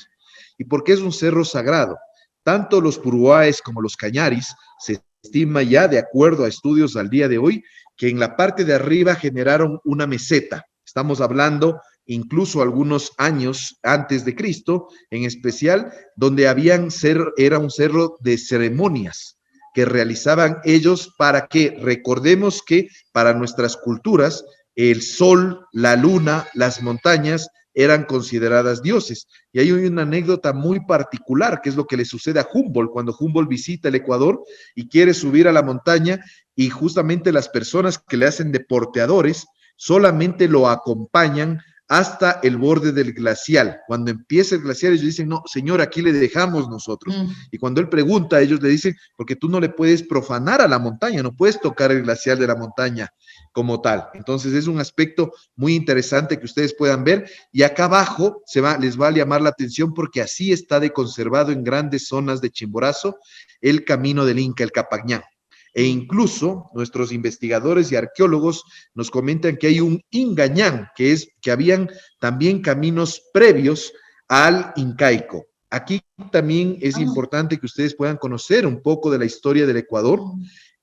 ¿Y por qué es un cerro sagrado? Tanto los puruáes como los cañaris se estima ya, de acuerdo a estudios al día de hoy, que en la parte de arriba generaron una meseta. Estamos hablando incluso algunos años antes de Cristo, en especial, donde era un cerro de ceremonias que realizaban ellos para que, recordemos que para nuestras culturas, el sol, la luna, las montañas eran consideradas dioses. Y hay una anécdota muy particular, que es lo que le sucede a Humboldt, cuando Humboldt visita el Ecuador y quiere subir a la montaña, y justamente las personas que le hacen de porteadores solamente lo acompañan hasta el borde del glacial. Cuando empieza el glacial, ellos dicen, no, señor, aquí le dejamos nosotros. Y cuando él pregunta, ellos le dicen, porque tú no le puedes profanar a la montaña, no puedes tocar el glacial de la montaña como tal. Entonces es un aspecto muy interesante que ustedes puedan ver, y acá abajo les va a llamar la atención porque así está de conservado en grandes zonas de Chimborazo el camino del Inca, el Capañán. E incluso nuestros investigadores y arqueólogos nos comentan que hay un Ingañán, que habían también caminos previos al incaico. Aquí también es importante que ustedes puedan conocer un poco de la historia del Ecuador.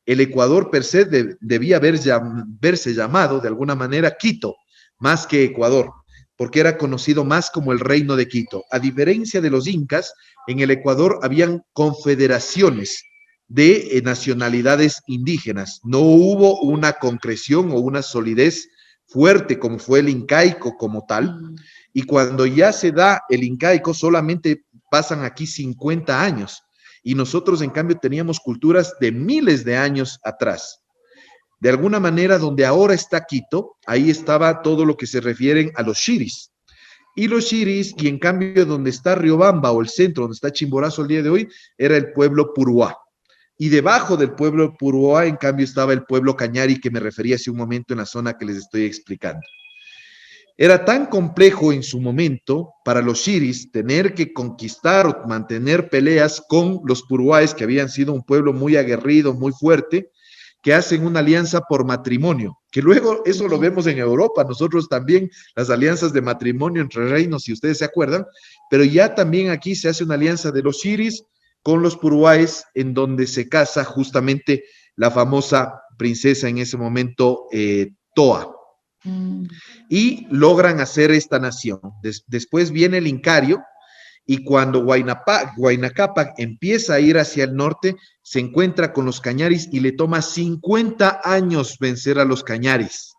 El Ecuador per se debía verse llamado de alguna manera Quito, más que Ecuador. porque era conocido más como el Reino de Quito. A diferencia de los incas, en el Ecuador habían confederaciones de nacionalidades indígenas. No hubo una concreción o una solidez fuerte como fue el incaico como tal, y cuando ya se da el incaico solamente pasan aquí 50 años, y nosotros en cambio teníamos culturas de miles de años atrás. De alguna manera, donde ahora está Quito, ahí estaba todo lo que se refieren a los shiris. Y los shiris, y en cambio donde está Riobamba o el centro, donde está Chimborazo el día de hoy, era el pueblo Puruá. Y debajo del pueblo Puruá, en cambio, estaba el pueblo Cañari, que me refería hace un momento en la zona que les estoy explicando. Era tan complejo en su momento para los shiris tener que conquistar o mantener peleas con los puruáes, que habían sido un pueblo muy aguerrido, muy fuerte, que hacen una alianza por matrimonio, que luego eso lo vemos en Europa, nosotros también, las alianzas de matrimonio entre reinos, si ustedes se acuerdan, pero ya también aquí se hace una alianza de los shiris con los puruáes, en donde se casa justamente la famosa princesa en ese momento, Toa. Y logran hacer esta nación. Después viene el Incario, y cuando Huayna Cápac empieza a ir hacia el norte, se encuentra con los Cañaris y le toma 50 años vencer a los Cañaris.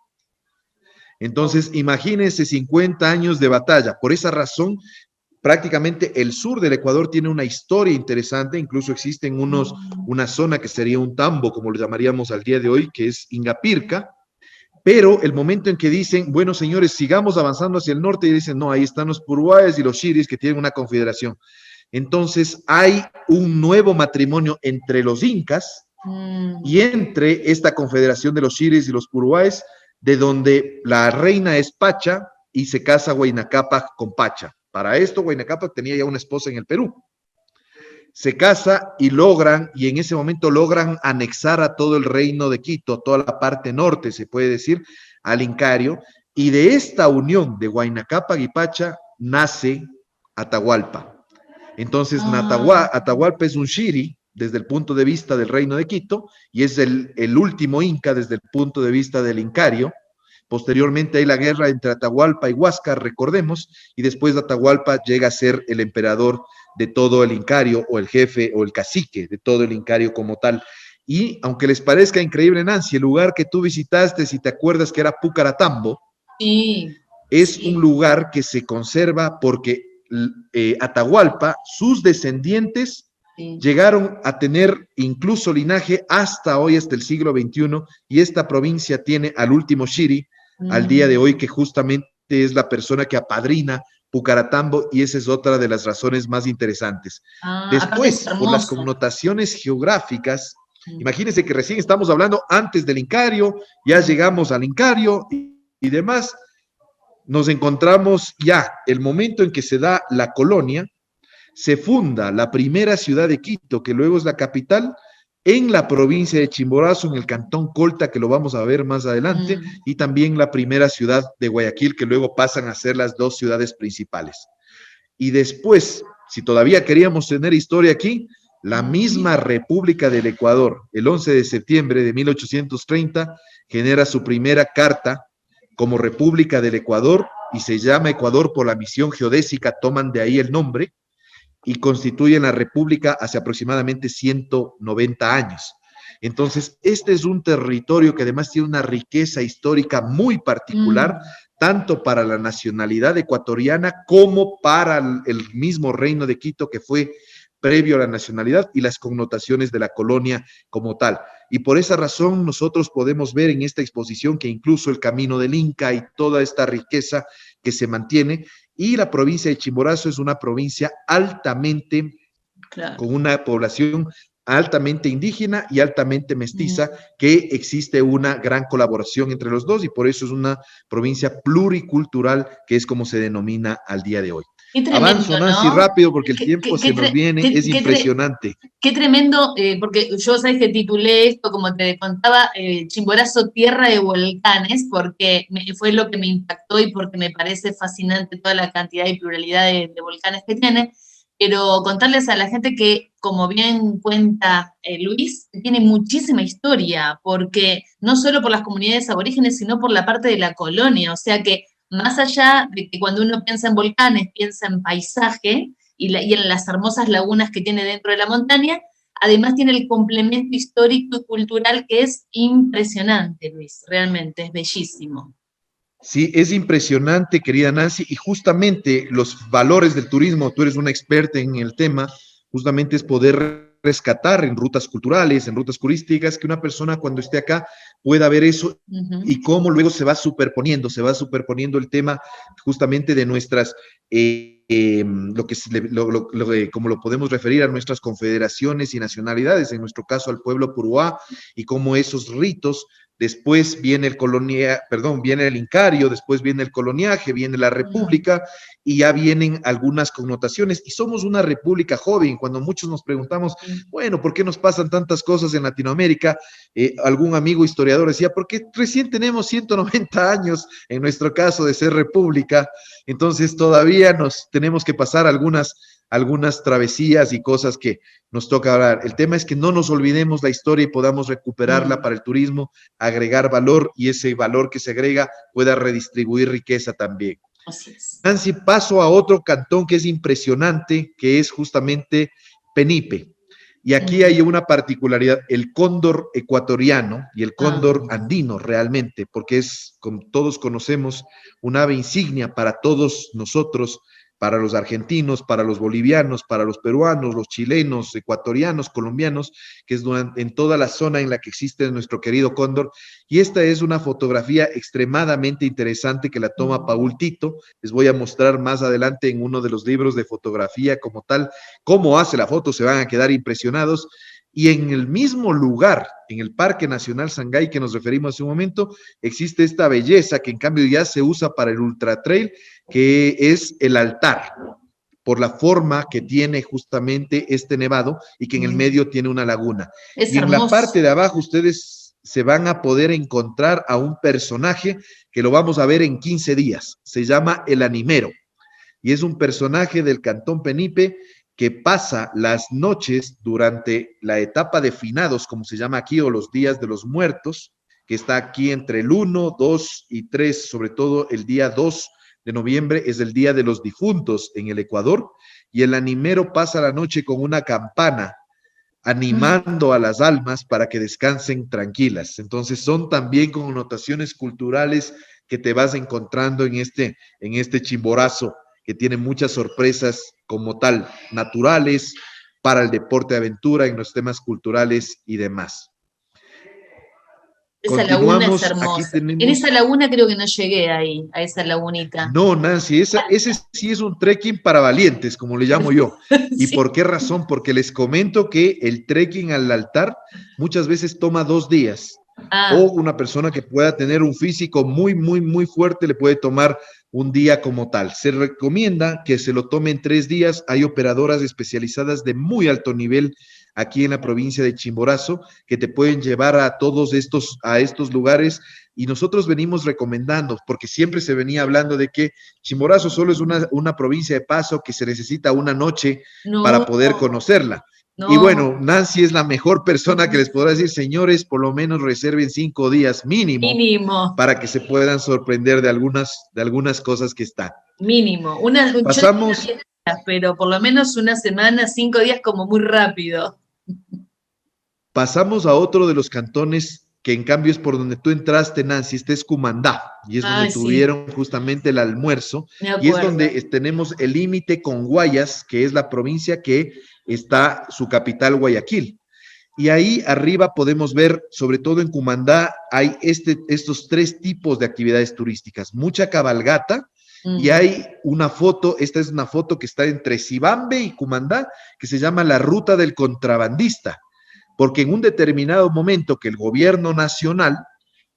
Entonces, imagínense 50 años de batalla. Por esa razón, prácticamente el sur del Ecuador tiene una historia interesante, incluso existen una zona que sería un tambo, como lo llamaríamos al día de hoy, que es Ingapirca, pero el momento en que dicen, bueno, señores, sigamos avanzando hacia el norte, y dicen, no, ahí están los puruáes y los shiris que tienen una confederación. Entonces hay un nuevo matrimonio entre los incas y entre esta confederación de los shiris y los puruáes, de donde la reina es Pacha y se casa Huayna Cápac con Pacha. Para esto, Huayna Cápac tenía ya una esposa en el Perú. Se casa y en ese momento logran anexar a todo el reino de Quito, toda la parte norte, se puede decir, al Incario, y de esta unión de Huayna Cápac y Pacha nace Atahualpa. Entonces, Atahualpa es un shiri desde el punto de vista del reino de Quito, y es el último inca desde el punto de vista del Incario. Posteriormente hay la guerra entre Atahualpa y Huáscar, recordemos, y después Atahualpa llega a ser el emperador de todo el Incario, o el jefe o el cacique de todo el Incario como tal. Y aunque les parezca increíble, Nancy, el lugar que tú visitaste, si te acuerdas, que era Pucaratambo, es un lugar que se conserva porque Atahualpa, sus descendientes, llegaron a tener incluso linaje hasta hoy, hasta el siglo XXI, y esta provincia tiene al último shiri, al día de hoy, que justamente es la persona que apadrina Pucaratambo, y esa es otra de las razones más interesantes. Después, por las connotaciones geográficas, imagínense que recién estamos hablando antes del Incario, ya llegamos al Incario y demás, nos encontramos ya el momento en que se da la colonia, se funda la primera ciudad de Quito, que luego es la capital, en la provincia de Chimborazo, en el cantón Colta, que lo vamos a ver más adelante, y también la primera ciudad de Guayaquil, que luego pasan a ser las dos ciudades principales. Y después, si todavía queríamos tener historia aquí, la misma República del Ecuador, el 11 de septiembre de 1830, genera su primera carta como República del Ecuador, y se llama Ecuador por la misión geodésica, toman de ahí el nombre, y constituyen la República hace aproximadamente 190 años. Entonces, este es un territorio que además tiene una riqueza histórica muy particular, tanto para la nacionalidad ecuatoriana como para el mismo reino de Quito, que fue previo a la nacionalidad, y las connotaciones de la colonia como tal. Y por esa razón nosotros podemos ver en esta exposición que incluso el camino del Inca y toda esta riqueza que se mantiene. Y la provincia de Chimborazo es una provincia altamente, con una población altamente indígena y altamente mestiza, que existe una gran colaboración entre los dos, y por eso es una provincia pluricultural, que es como se denomina al día de hoy. Tremendo, avanzo, Nancy, ¿no? Rápido, porque el tiempo se nos viene, es impresionante. Qué tremendo, porque yo sabes que titulé esto, como te contaba, Chimborazo, tierra de volcanes, porque fue lo que me impactó y porque me parece fascinante toda la cantidad y pluralidad de volcanes que tiene. Pero contarles a la gente que, como bien cuenta Luis, tiene muchísima historia, porque no solo por las comunidades aborígenes, sino por la parte de la colonia, o sea que más allá de que cuando uno piensa en volcanes, piensa en paisaje y en las hermosas lagunas que tiene dentro de la montaña, además tiene el complemento histórico y cultural que es impresionante, Luis, realmente es bellísimo. Sí, es impresionante, querida Nancy, y justamente los valores del turismo, tú eres una experta en el tema, justamente es poder rescatar en rutas culturales, en rutas turísticas, que una persona cuando esté acá pueda ver eso y cómo luego se va superponiendo el tema justamente de nuestras, lo que, como lo podemos referir a nuestras confederaciones y nacionalidades, en nuestro caso al pueblo puruá, y cómo esos ritos. Después viene viene el incario, después viene el coloniaje, viene la república y ya vienen algunas connotaciones. Y somos una república joven. Cuando muchos nos preguntamos, bueno, ¿por qué nos pasan tantas cosas en Latinoamérica? Algún amigo historiador decía, porque recién tenemos 190 años, en nuestro caso, de ser república. Entonces todavía nos tenemos que pasar algunas travesías y cosas que nos toca hablar. El tema es que no nos olvidemos la historia y podamos recuperarla para el turismo, agregar valor y ese valor que se agrega pueda redistribuir riqueza también. Así es. Nancy, paso a otro cantón que es impresionante, que es justamente Penipe. Y aquí hay una particularidad, el cóndor ecuatoriano y el cóndor andino realmente, porque es, como todos conocemos, un ave insignia para todos nosotros, para los argentinos, para los bolivianos, para los peruanos, los chilenos, ecuatorianos, colombianos, que es en toda la zona en la que existe nuestro querido cóndor. Y esta es una fotografía extremadamente interesante que la toma Paul Tito. Les voy a mostrar más adelante en uno de los libros de fotografía como tal, cómo hace la foto, se van a quedar impresionados. Y en el mismo lugar, en el Parque Nacional Sangay que nos referimos hace un momento, existe esta belleza que en cambio ya se usa para el ultra trail, que es el altar, por la forma que tiene justamente este nevado y que en el medio tiene una laguna. Es y en hermoso. La parte de abajo ustedes se van a poder encontrar a un personaje que lo vamos a ver en 15 días. Se llama el Animero y es un personaje del Cantón Penipe que pasa las noches durante la etapa de finados, como se llama aquí, o los días de los muertos, que está aquí entre el 1, 2 y 3, sobre todo el día 2 de noviembre es el Día de los Difuntos en el Ecuador, y el animero pasa la noche con una campana animando a las almas para que descansen tranquilas. Entonces son también connotaciones culturales que te vas encontrando en este Chimborazo, que tiene muchas sorpresas como tal, naturales, para el deporte de aventura, en los temas culturales y demás. Esa laguna es hermosa. En esa laguna creo que no llegué ahí, a esa lagunita. No, Nancy, ese sí es un trekking para valientes, como le llamo yo. ¿Y sí? ¿Por qué razón? Porque les comento que el trekking al altar muchas veces toma 2 días. O una persona que pueda tener un físico muy, muy, muy fuerte le puede tomar un día como tal. Se recomienda que se lo tome en 3 días. Hay operadoras especializadas de muy alto nivel aquí en la provincia de Chimborazo que te pueden llevar a todos estos lugares, y nosotros venimos recomendando, porque siempre se venía hablando de que Chimborazo solo es una provincia de paso, que se necesita una noche para poder conocerla. No. Y bueno, Nancy es la mejor persona que les podrá decir, señores, por lo menos reserven 5 días mínimo para que se puedan sorprender de algunas cosas que están. Mínimo. Pasamos, pero por lo menos una semana, 5 días como muy rápido. Pasamos a otro de los cantones que en cambio es por donde tú entraste, Nancy, este es Cumandá, y es donde tuvieron justamente el almuerzo, y es donde tenemos el límite con Guayas, que es la provincia que está su capital, Guayaquil. Y ahí arriba podemos ver, sobre todo en Cumandá, hay estos 3 tipos de actividades turísticas, mucha cabalgata, y hay una foto, esta es una foto que está entre Sibambe y Cumandá, que se llama la Ruta del Contrabandista, porque en un determinado momento que el gobierno nacional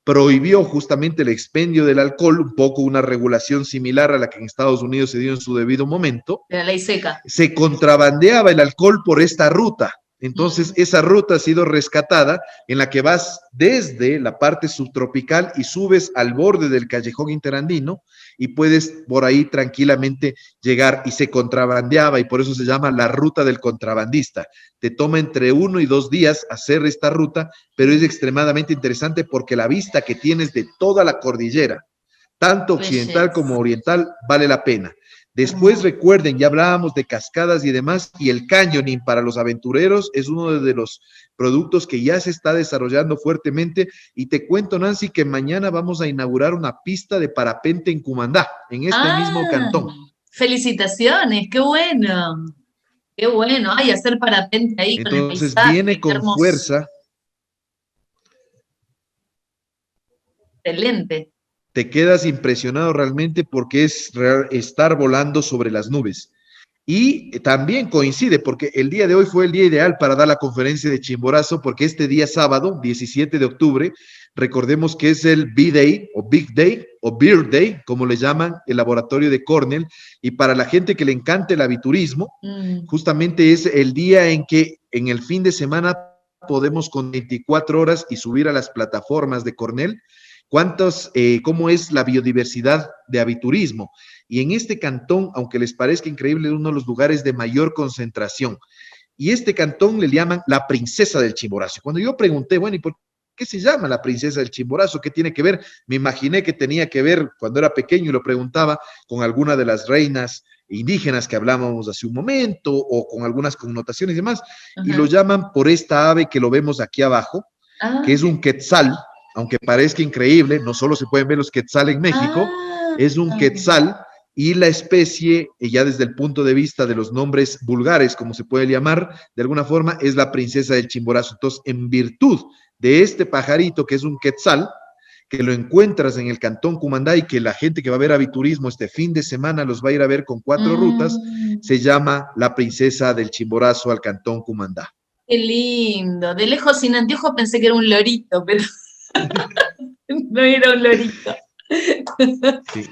prohibió justamente el expendio del alcohol, un poco una regulación similar a la que en Estados Unidos se dio en su debido momento, la ley seca, se contrabandeaba el alcohol por esta ruta. Entonces, esa ruta ha sido rescatada, en la que vas desde la parte subtropical y subes al borde del callejón interandino y puedes por ahí tranquilamente llegar, y se contrabandeaba, y por eso se llama la ruta del contrabandista. Te toma entre 1 y 2 días hacer esta ruta, pero es extremadamente interesante porque la vista que tienes de toda la cordillera, tanto occidental como oriental, vale la pena. Después recuerden, ya hablábamos de cascadas y demás, y el canyoning para los aventureros es uno de los productos que ya se está desarrollando fuertemente. Y te cuento, Nancy, que mañana vamos a inaugurar una pista de parapente en Cumandá, en este mismo cantón. Felicitaciones, qué bueno. Qué bueno. Ay, hacer parapente ahí con el Entonces paisaje, viene qué con hermoso. fuerza. Excelente. Te quedas impresionado realmente porque es estar volando sobre las nubes. Y también coincide porque el día de hoy fue el día ideal para dar la conferencia de Chimborazo, porque este día sábado, 17 de octubre, recordemos que es el B-Day o Big Day o Beer Day, como le llaman el laboratorio de Cornell, y para la gente que le encanta el aviturismo, justamente es el día en que en el fin de semana podemos con 24 horas y subir a las plataformas de Cornell cómo es la biodiversidad de aviturismo. Y en este cantón, aunque les parezca increíble, es uno de los lugares de mayor concentración. Y este cantón le llaman la princesa del Chimborazo. Cuando yo pregunté, bueno, ¿y por qué se llama la princesa del Chimborazo? ¿Qué tiene que ver? Me imaginé que tenía que ver, cuando era pequeño y lo preguntaba, con alguna de las reinas indígenas que hablábamos hace un momento, o con algunas connotaciones y demás, y lo llaman por esta ave que lo vemos aquí abajo, que es un quetzal, aunque parezca increíble, no solo se pueden ver los quetzal en México, es un quetzal, y la especie, ya desde el punto de vista de los nombres vulgares, como se puede llamar, de alguna forma, es la princesa del Chimborazo. Entonces, en virtud de este pajarito, que es un quetzal, que lo encuentras en el Cantón Cumandá y que la gente que va a ver aviturismo este fin de semana los va a ir a ver con 4 rutas, se llama la princesa del Chimborazo al Cantón Cumandá. Qué lindo. De lejos sin anteojos pensé que era un lorito, pero no era un lorito. Sí.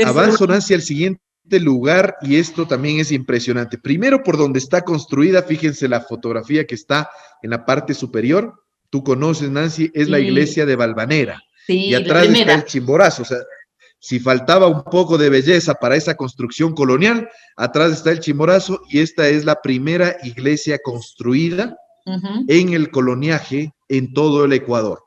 Avanzo, Nancy, al siguiente lugar, y esto también es impresionante. Primero, por donde está construida, fíjense la fotografía que está en la parte superior. Tú conoces, Nancy, es la iglesia de Valvanera. Sí, y atrás está el Chimborazo. O sea, si faltaba un poco de belleza para esa construcción colonial, atrás está el Chimborazo, y esta es la primera iglesia construida en el coloniaje en todo el Ecuador.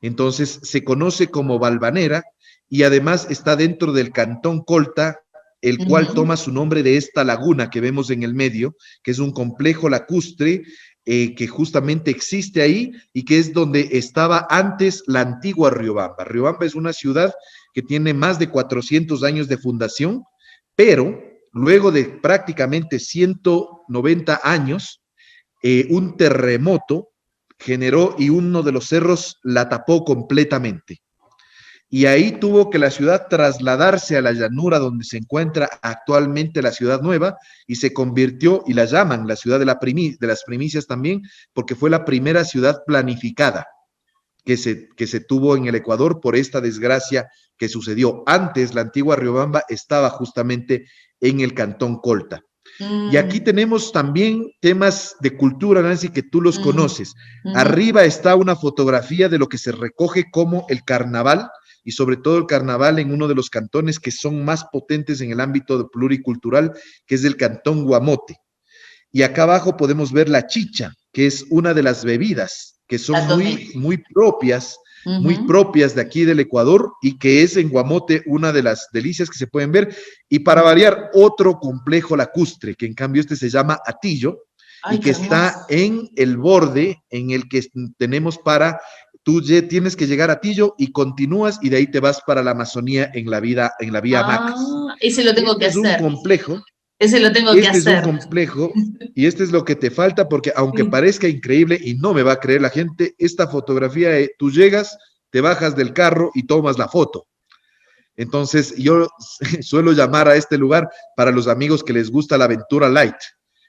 Entonces, se conoce como Valvanera, y además está dentro del Cantón Colta, el cual toma su nombre de esta laguna que vemos en el medio, que es un complejo lacustre que justamente existe ahí y que es donde estaba antes la antigua Riobamba. Riobamba es una ciudad que tiene más de 400 años de fundación, pero luego de prácticamente 190 años, un terremoto generó y uno de los cerros la tapó completamente. Y ahí tuvo que la ciudad trasladarse a la llanura donde se encuentra actualmente la ciudad nueva, y se convirtió, y la llaman la ciudad de las primicias también, porque fue la primera ciudad planificada que se tuvo en el Ecuador por esta desgracia que sucedió. Antes, la antigua Riobamba estaba justamente en el Cantón Colta. Y aquí tenemos también temas de cultura, Nancy, que tú los conoces. Arriba está una fotografía de lo que se recoge como el carnaval, y sobre todo el carnaval en uno de los cantones que son más potentes en el ámbito pluricultural, que es el Cantón Guamote. Y acá abajo podemos ver la chicha, que es una de las bebidas que son muy propias, muy propias de aquí del Ecuador, y que es en Guamote una de las delicias que se pueden ver. Y para variar, otro complejo lacustre, que en cambio este se llama Atillo, y que está en el borde en el que tenemos para... Tú tienes que llegar a Atillo y continúas, y de ahí te vas para la Amazonía en la vía Macas. Ese lo tengo que hacer. Es un complejo. Ese lo tengo que hacer. Este es un complejo, y este es lo que te falta, porque aunque parezca increíble, y no me va a creer la gente, esta fotografía, tú llegas, te bajas del carro y tomas la foto. Entonces, yo suelo llamar a este lugar para los amigos que les gusta la aventura light.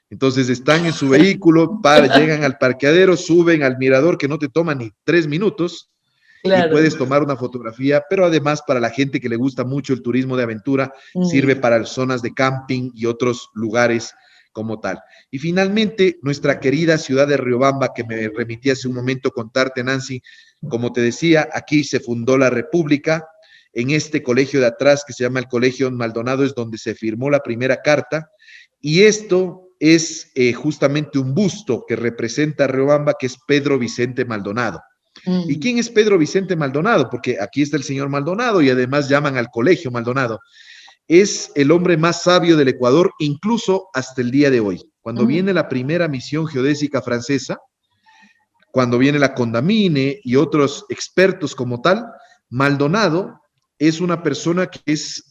Entonces, están en su vehículo, llegan al parqueadero, suben al mirador, que no te toma ni 3 minutos, y puedes tomar una fotografía, pero además para la gente que le gusta mucho el turismo de aventura, sirve para zonas de camping y otros lugares como tal. Y finalmente, nuestra querida ciudad de Riobamba, que me remití hace un momento a contarte, Nancy. Como te decía, aquí se fundó la República. En este colegio de atrás, que se llama el Colegio Maldonado, es donde se firmó la primera carta, y esto es justamente un busto que representa a Riobamba, que es Pedro Vicente Maldonado. ¿Y quién es Pedro Vicente Maldonado? Porque aquí está el señor Maldonado y además llaman al colegio Maldonado. Es el hombre más sabio del Ecuador, incluso hasta el día de hoy. Cuando viene la primera misión geodésica francesa, cuando viene la Condamine y otros expertos como tal, Maldonado es una persona que es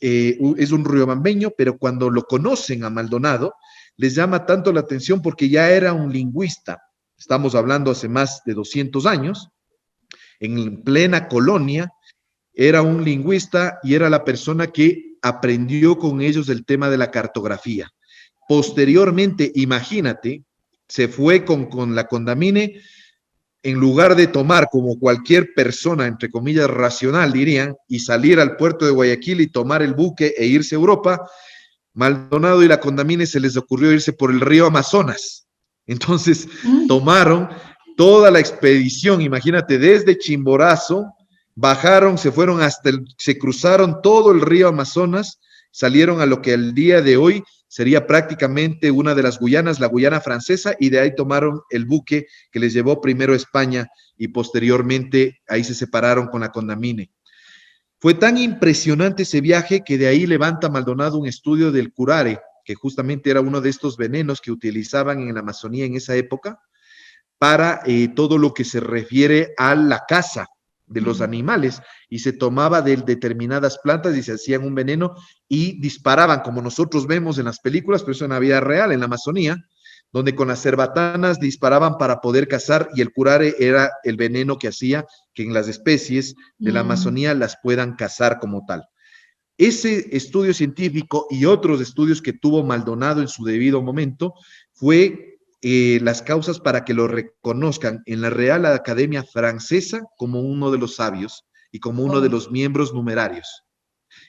un riobambeño, pero cuando lo conocen a Maldonado, les llama tanto la atención porque ya era un lingüista. Estamos hablando hace más de 200 años, en plena colonia, era un lingüista y era la persona que aprendió con ellos el tema de la cartografía. Posteriormente, imagínate, se fue con la Condamine, en lugar de tomar como cualquier persona, entre comillas, racional, dirían, y salir al puerto de Guayaquil y tomar el buque e irse a Europa, Maldonado y la Condamine se les ocurrió irse por el río Amazonas. Entonces, tomaron toda la expedición, imagínate, desde Chimborazo, bajaron, se fueron se cruzaron todo el río Amazonas, salieron a lo que al día de hoy sería prácticamente una de las Guyanas, la Guyana francesa, y de ahí tomaron el buque que les llevó primero a España y posteriormente ahí se separaron con la Condamine. Fue tan impresionante ese viaje que de ahí levanta Maldonado un estudio del curare, que justamente era uno de estos venenos que utilizaban en la Amazonía en esa época para todo lo que se refiere a la caza de los animales, y se tomaba de determinadas plantas y se hacían un veneno y disparaban, como nosotros vemos en las películas, pero eso en la vida real, en la Amazonía, donde con las cerbatanas disparaban para poder cazar, y el curare era el veneno que hacía que en las especies de la Amazonía las puedan cazar como tal. Ese estudio científico y otros estudios que tuvo Maldonado en su debido momento fue las causas para que lo reconozcan en la Real Academia Francesa como uno de los sabios y como uno de los miembros numerarios.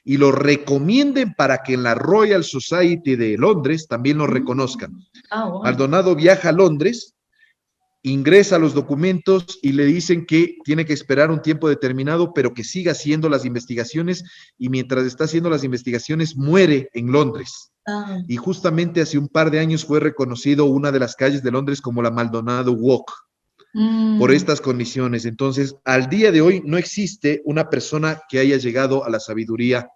Y lo recomienden para que en la Royal Society de Londres también lo reconozcan. Bueno. Maldonado viaja a Londres, ingresa los documentos y le dicen que tiene que esperar un tiempo determinado, pero que siga haciendo las investigaciones, y mientras está haciendo las investigaciones muere en Londres. Y justamente hace un par de años fue reconocido una de las calles de Londres como la Maldonado Walk, por estas condiciones. Entonces, al día de hoy no existe una persona que haya llegado a la sabiduría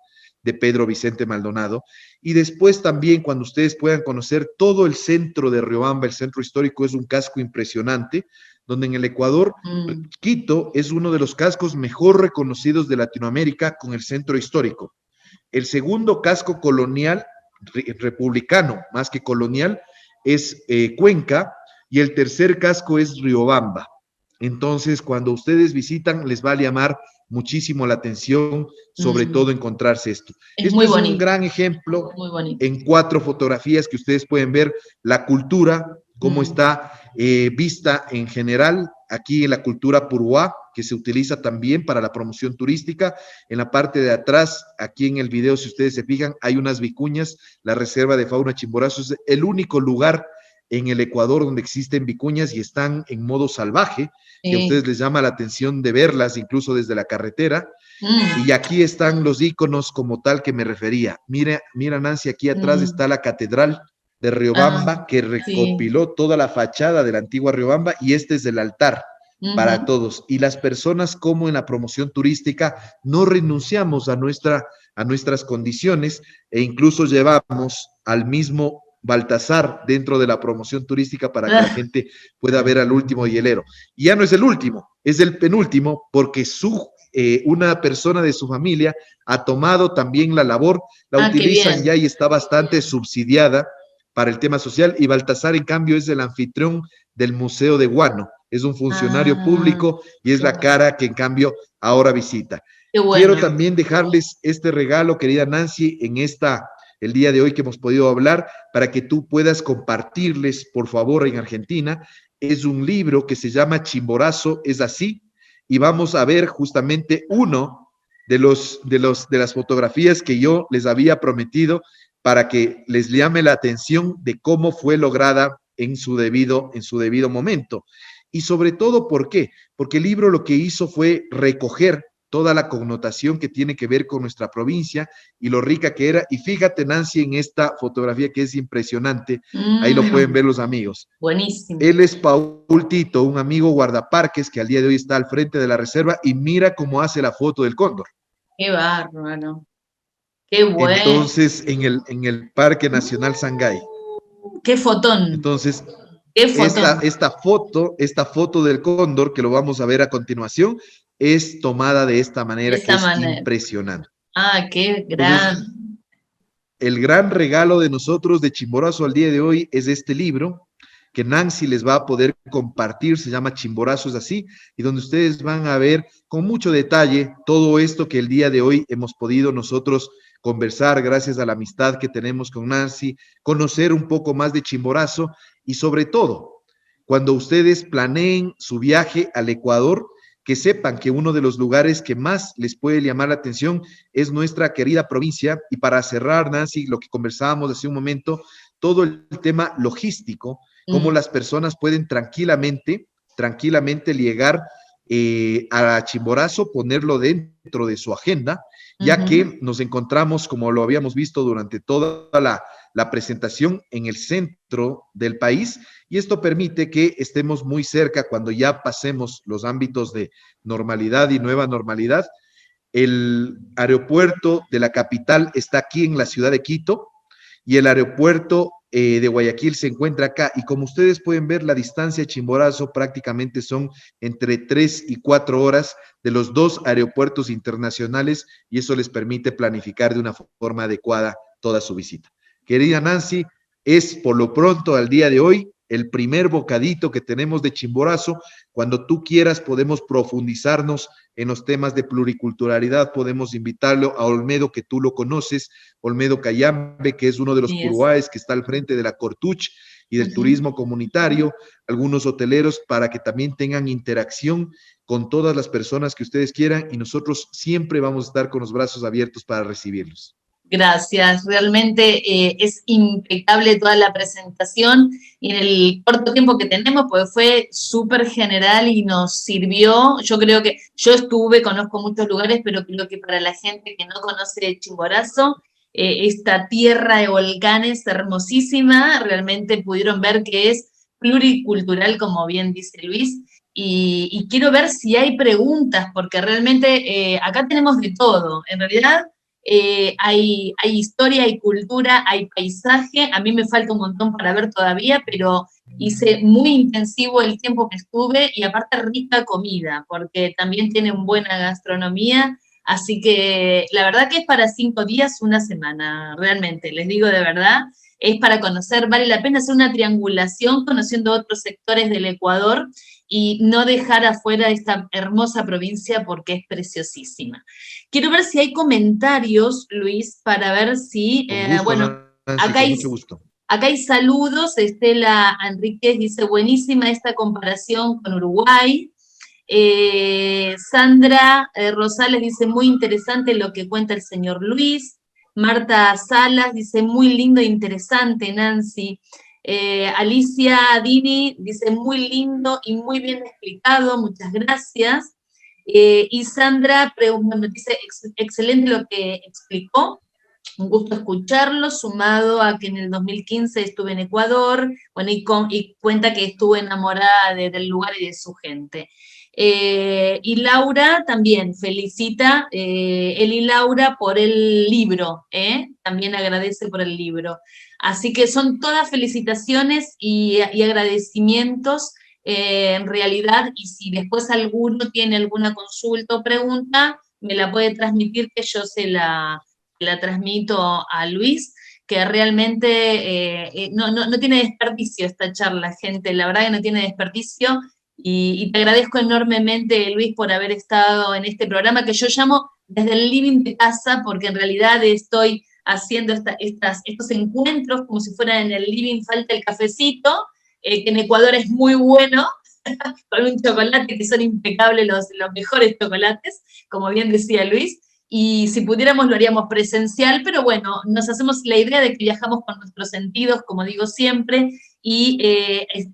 de Pedro Vicente Maldonado. Y después también, cuando ustedes puedan conocer todo el centro de Riobamba, el centro histórico es un casco impresionante, donde en el Ecuador, Quito es uno de los cascos mejor reconocidos de Latinoamérica con el centro histórico. El segundo casco colonial republicano, más que colonial, es Cuenca, y el tercer casco es Riobamba. Entonces, cuando ustedes visitan, les va a llamar muchísimo la atención, sobre todo encontrarse esto. Esto es un gran ejemplo en 4 fotografías que ustedes pueden ver la cultura, cómo está vista en general, aquí en la cultura puruá, que se utiliza también para la promoción turística. En la parte de atrás, aquí en el video, si ustedes se fijan, hay unas vicuñas, la reserva de fauna Chimborazo es el único lugar en el Ecuador donde existen vicuñas y están en modo salvaje, que a ustedes les llama la atención de verlas, incluso desde la carretera. Y aquí están los íconos como tal que me refería. Mira, Nancy, aquí atrás está la catedral de Riobamba, que recopiló toda la fachada de la antigua Riobamba, y este es el altar para todos. Y las personas, como en la promoción turística, no renunciamos a nuestras condiciones, e incluso llevamos al mismo Baltasar dentro de la promoción turística para que la gente pueda ver al último hielero. Y ya no es el último, es el penúltimo, porque una persona de su familia ha tomado también la labor, la utilizan ya y está bastante subsidiada para el tema social, y Baltasar, en cambio, es el anfitrión del Museo de Guano, es un funcionario público y es la cara que, en cambio, ahora visita. Quiero también dejarles este regalo, querida Nancy, el día de hoy que hemos podido hablar, para que tú puedas compartirles, por favor, en Argentina. Es un libro que se llama Chimborazo es así, y vamos a ver justamente uno de las fotografías que yo les había prometido para que les llame la atención de cómo fue lograda en su debido momento. Y sobre todo, ¿por qué? Porque el libro lo que hizo fue recoger toda la connotación que tiene que ver con nuestra provincia y lo rica que era. Y fíjate, Nancy, en esta fotografía que es impresionante, ahí lo pueden ver los amigos. Buenísimo. Él es Paul Tito, un amigo guardaparques que al día de hoy está al frente de la reserva y mira cómo hace la foto del cóndor. Qué bárbaro. Qué bueno. Entonces, en el Parque Nacional Sangay. Qué fotón. Entonces, qué fotón. esta foto del cóndor, que lo vamos a ver a continuación, es tomada de esta manera, que es impresionante. Ah, qué gran. Entonces, el gran regalo de nosotros de Chimborazo al día de hoy es este libro que Nancy les va a poder compartir, se llama Chimborazos así, y donde ustedes van a ver con mucho detalle todo esto que el día de hoy hemos podido nosotros conversar gracias a la amistad que tenemos con Nancy, conocer un poco más de Chimborazo y sobre todo, cuando ustedes planeen su viaje al Ecuador, que sepan que uno de los lugares que más les puede llamar la atención es nuestra querida provincia. Y para cerrar, Nancy, lo que conversábamos hace un momento, todo el tema logístico, cómo las personas pueden tranquilamente llegar a Chimborazo, ponerlo dentro de su agenda, ya que nos encontramos, como lo habíamos visto durante toda la presentación, en el centro del país, y esto permite que estemos muy cerca cuando ya pasemos los ámbitos de normalidad y nueva normalidad. El aeropuerto de la capital está aquí en la ciudad de Quito y el aeropuerto de Guayaquil se encuentra acá, y como ustedes pueden ver, la distancia a Chimborazo prácticamente son entre 3 y 4 horas de los dos aeropuertos internacionales, y eso les permite planificar de una forma adecuada toda su visita. Querida Nancy, es por lo pronto al día de hoy el primer bocadito que tenemos de Chimborazo. Cuando tú quieras podemos profundizarnos en los temas de pluriculturalidad, podemos invitarlo a Olmedo, que tú lo conoces, Olmedo Cayambe, que es uno de los curuáes que está al frente de la Cortuch y del turismo comunitario, algunos hoteleros, para que también tengan interacción con todas las personas que ustedes quieran, y nosotros siempre vamos a estar con los brazos abiertos para recibirlos. Gracias, realmente es impecable toda la presentación y en el corto tiempo que tenemos, pues fue súper general y nos sirvió. Yo creo que yo conozco muchos lugares, pero creo que para la gente que no conoce Chimborazo, esta tierra de volcanes hermosísima, realmente pudieron ver que es pluricultural, como bien dice Luis. Y quiero ver si hay preguntas, porque realmente acá tenemos de todo. En realidad, hay historia, hay cultura, hay paisaje. A mí me falta un montón para ver todavía, pero hice muy intensivo el tiempo que estuve, y aparte rica comida, porque también tienen buena gastronomía. Así que la verdad que es para 5 días, una semana, realmente, les digo de verdad, es para conocer, vale la pena hacer una triangulación conociendo otros sectores del Ecuador y no dejar afuera esta hermosa provincia porque es preciosísima. Quiero ver si hay comentarios, Luis, para ver si, Gusto, bueno, Nancy, acá hay, mucho gusto. acá hay saludos. Estela Enríquez dice, buenísima esta comparación con Uruguay. Sandra Rosales dice, muy interesante lo que cuenta el señor Luis. Marta Salas dice, muy lindo e interesante, Nancy. Alicia Dini dice, muy lindo y muy bien explicado, muchas gracias. Y Sandra dice, excelente lo que explicó, un gusto escucharlo, sumado a que en el 2015 estuve en Ecuador, bueno, y cuenta que estuvo enamorada del lugar y de su gente. Y Laura también felicita, él y Laura, por el libro, también agradece por el libro. Así que son todas felicitaciones y agradecimientos en realidad, y si después alguno tiene alguna consulta o pregunta, me la puede transmitir, que yo se la transmito a Luis, que realmente no tiene desperdicio esta charla, gente, la verdad que no tiene desperdicio, y te agradezco enormemente, Luis, por haber estado en este programa que yo llamo desde el living de casa, porque en realidad estoy haciendo estos encuentros como si fueran en el living, falta el cafecito, que en Ecuador es muy bueno, con un chocolate que son impecables los mejores chocolates, como bien decía Luis, y si pudiéramos lo haríamos presencial, pero bueno, nos hacemos la idea de que viajamos con nuestros sentidos, como digo siempre, y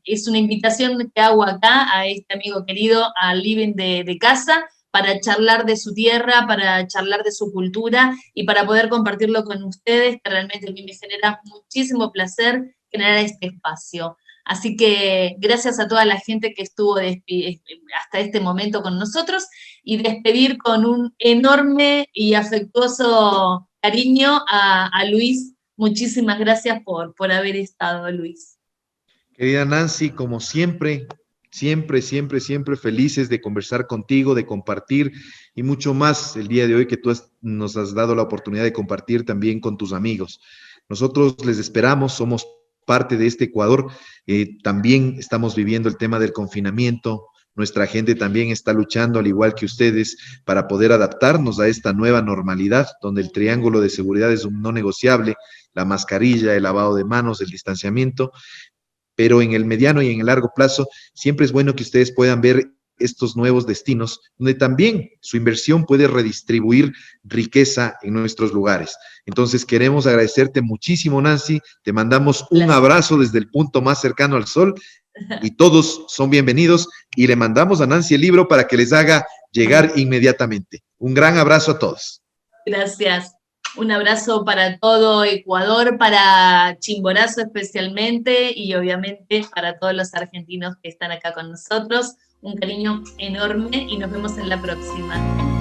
es una invitación que hago acá a este amigo querido al living de casa, para charlar de su tierra, para charlar de su cultura y para poder compartirlo con ustedes, que realmente a mí me genera muchísimo placer generar este espacio. Así que gracias a toda la gente que estuvo hasta este momento con nosotros y despedir con un enorme y afectuoso cariño a Luis. Muchísimas gracias por haber estado, Luis. Querida Nancy, como siempre, siempre felices de conversar contigo, de compartir y mucho más el día de hoy que nos has dado la oportunidad de compartir también con tus amigos. Nosotros les esperamos, somos parte de este Ecuador, también estamos viviendo el tema del confinamiento. Nuestra gente también está luchando, al igual que ustedes, para poder adaptarnos a esta nueva normalidad, donde el triángulo de seguridad es un no negociable, la mascarilla, el lavado de manos, el distanciamiento, pero en el mediano y en el largo plazo siempre es bueno que ustedes puedan ver estos nuevos destinos, donde también su inversión puede redistribuir riqueza en nuestros lugares. Entonces queremos agradecerte muchísimo, Nancy, te mandamos un abrazo desde el punto más cercano al sol y todos son bienvenidos y le mandamos a Nancy el libro para que les haga llegar inmediatamente. Un gran abrazo a todos. Gracias. Un abrazo para todo Ecuador, para Chimborazo especialmente y obviamente para todos los argentinos que están acá con nosotros. Un cariño enorme y nos vemos en la próxima.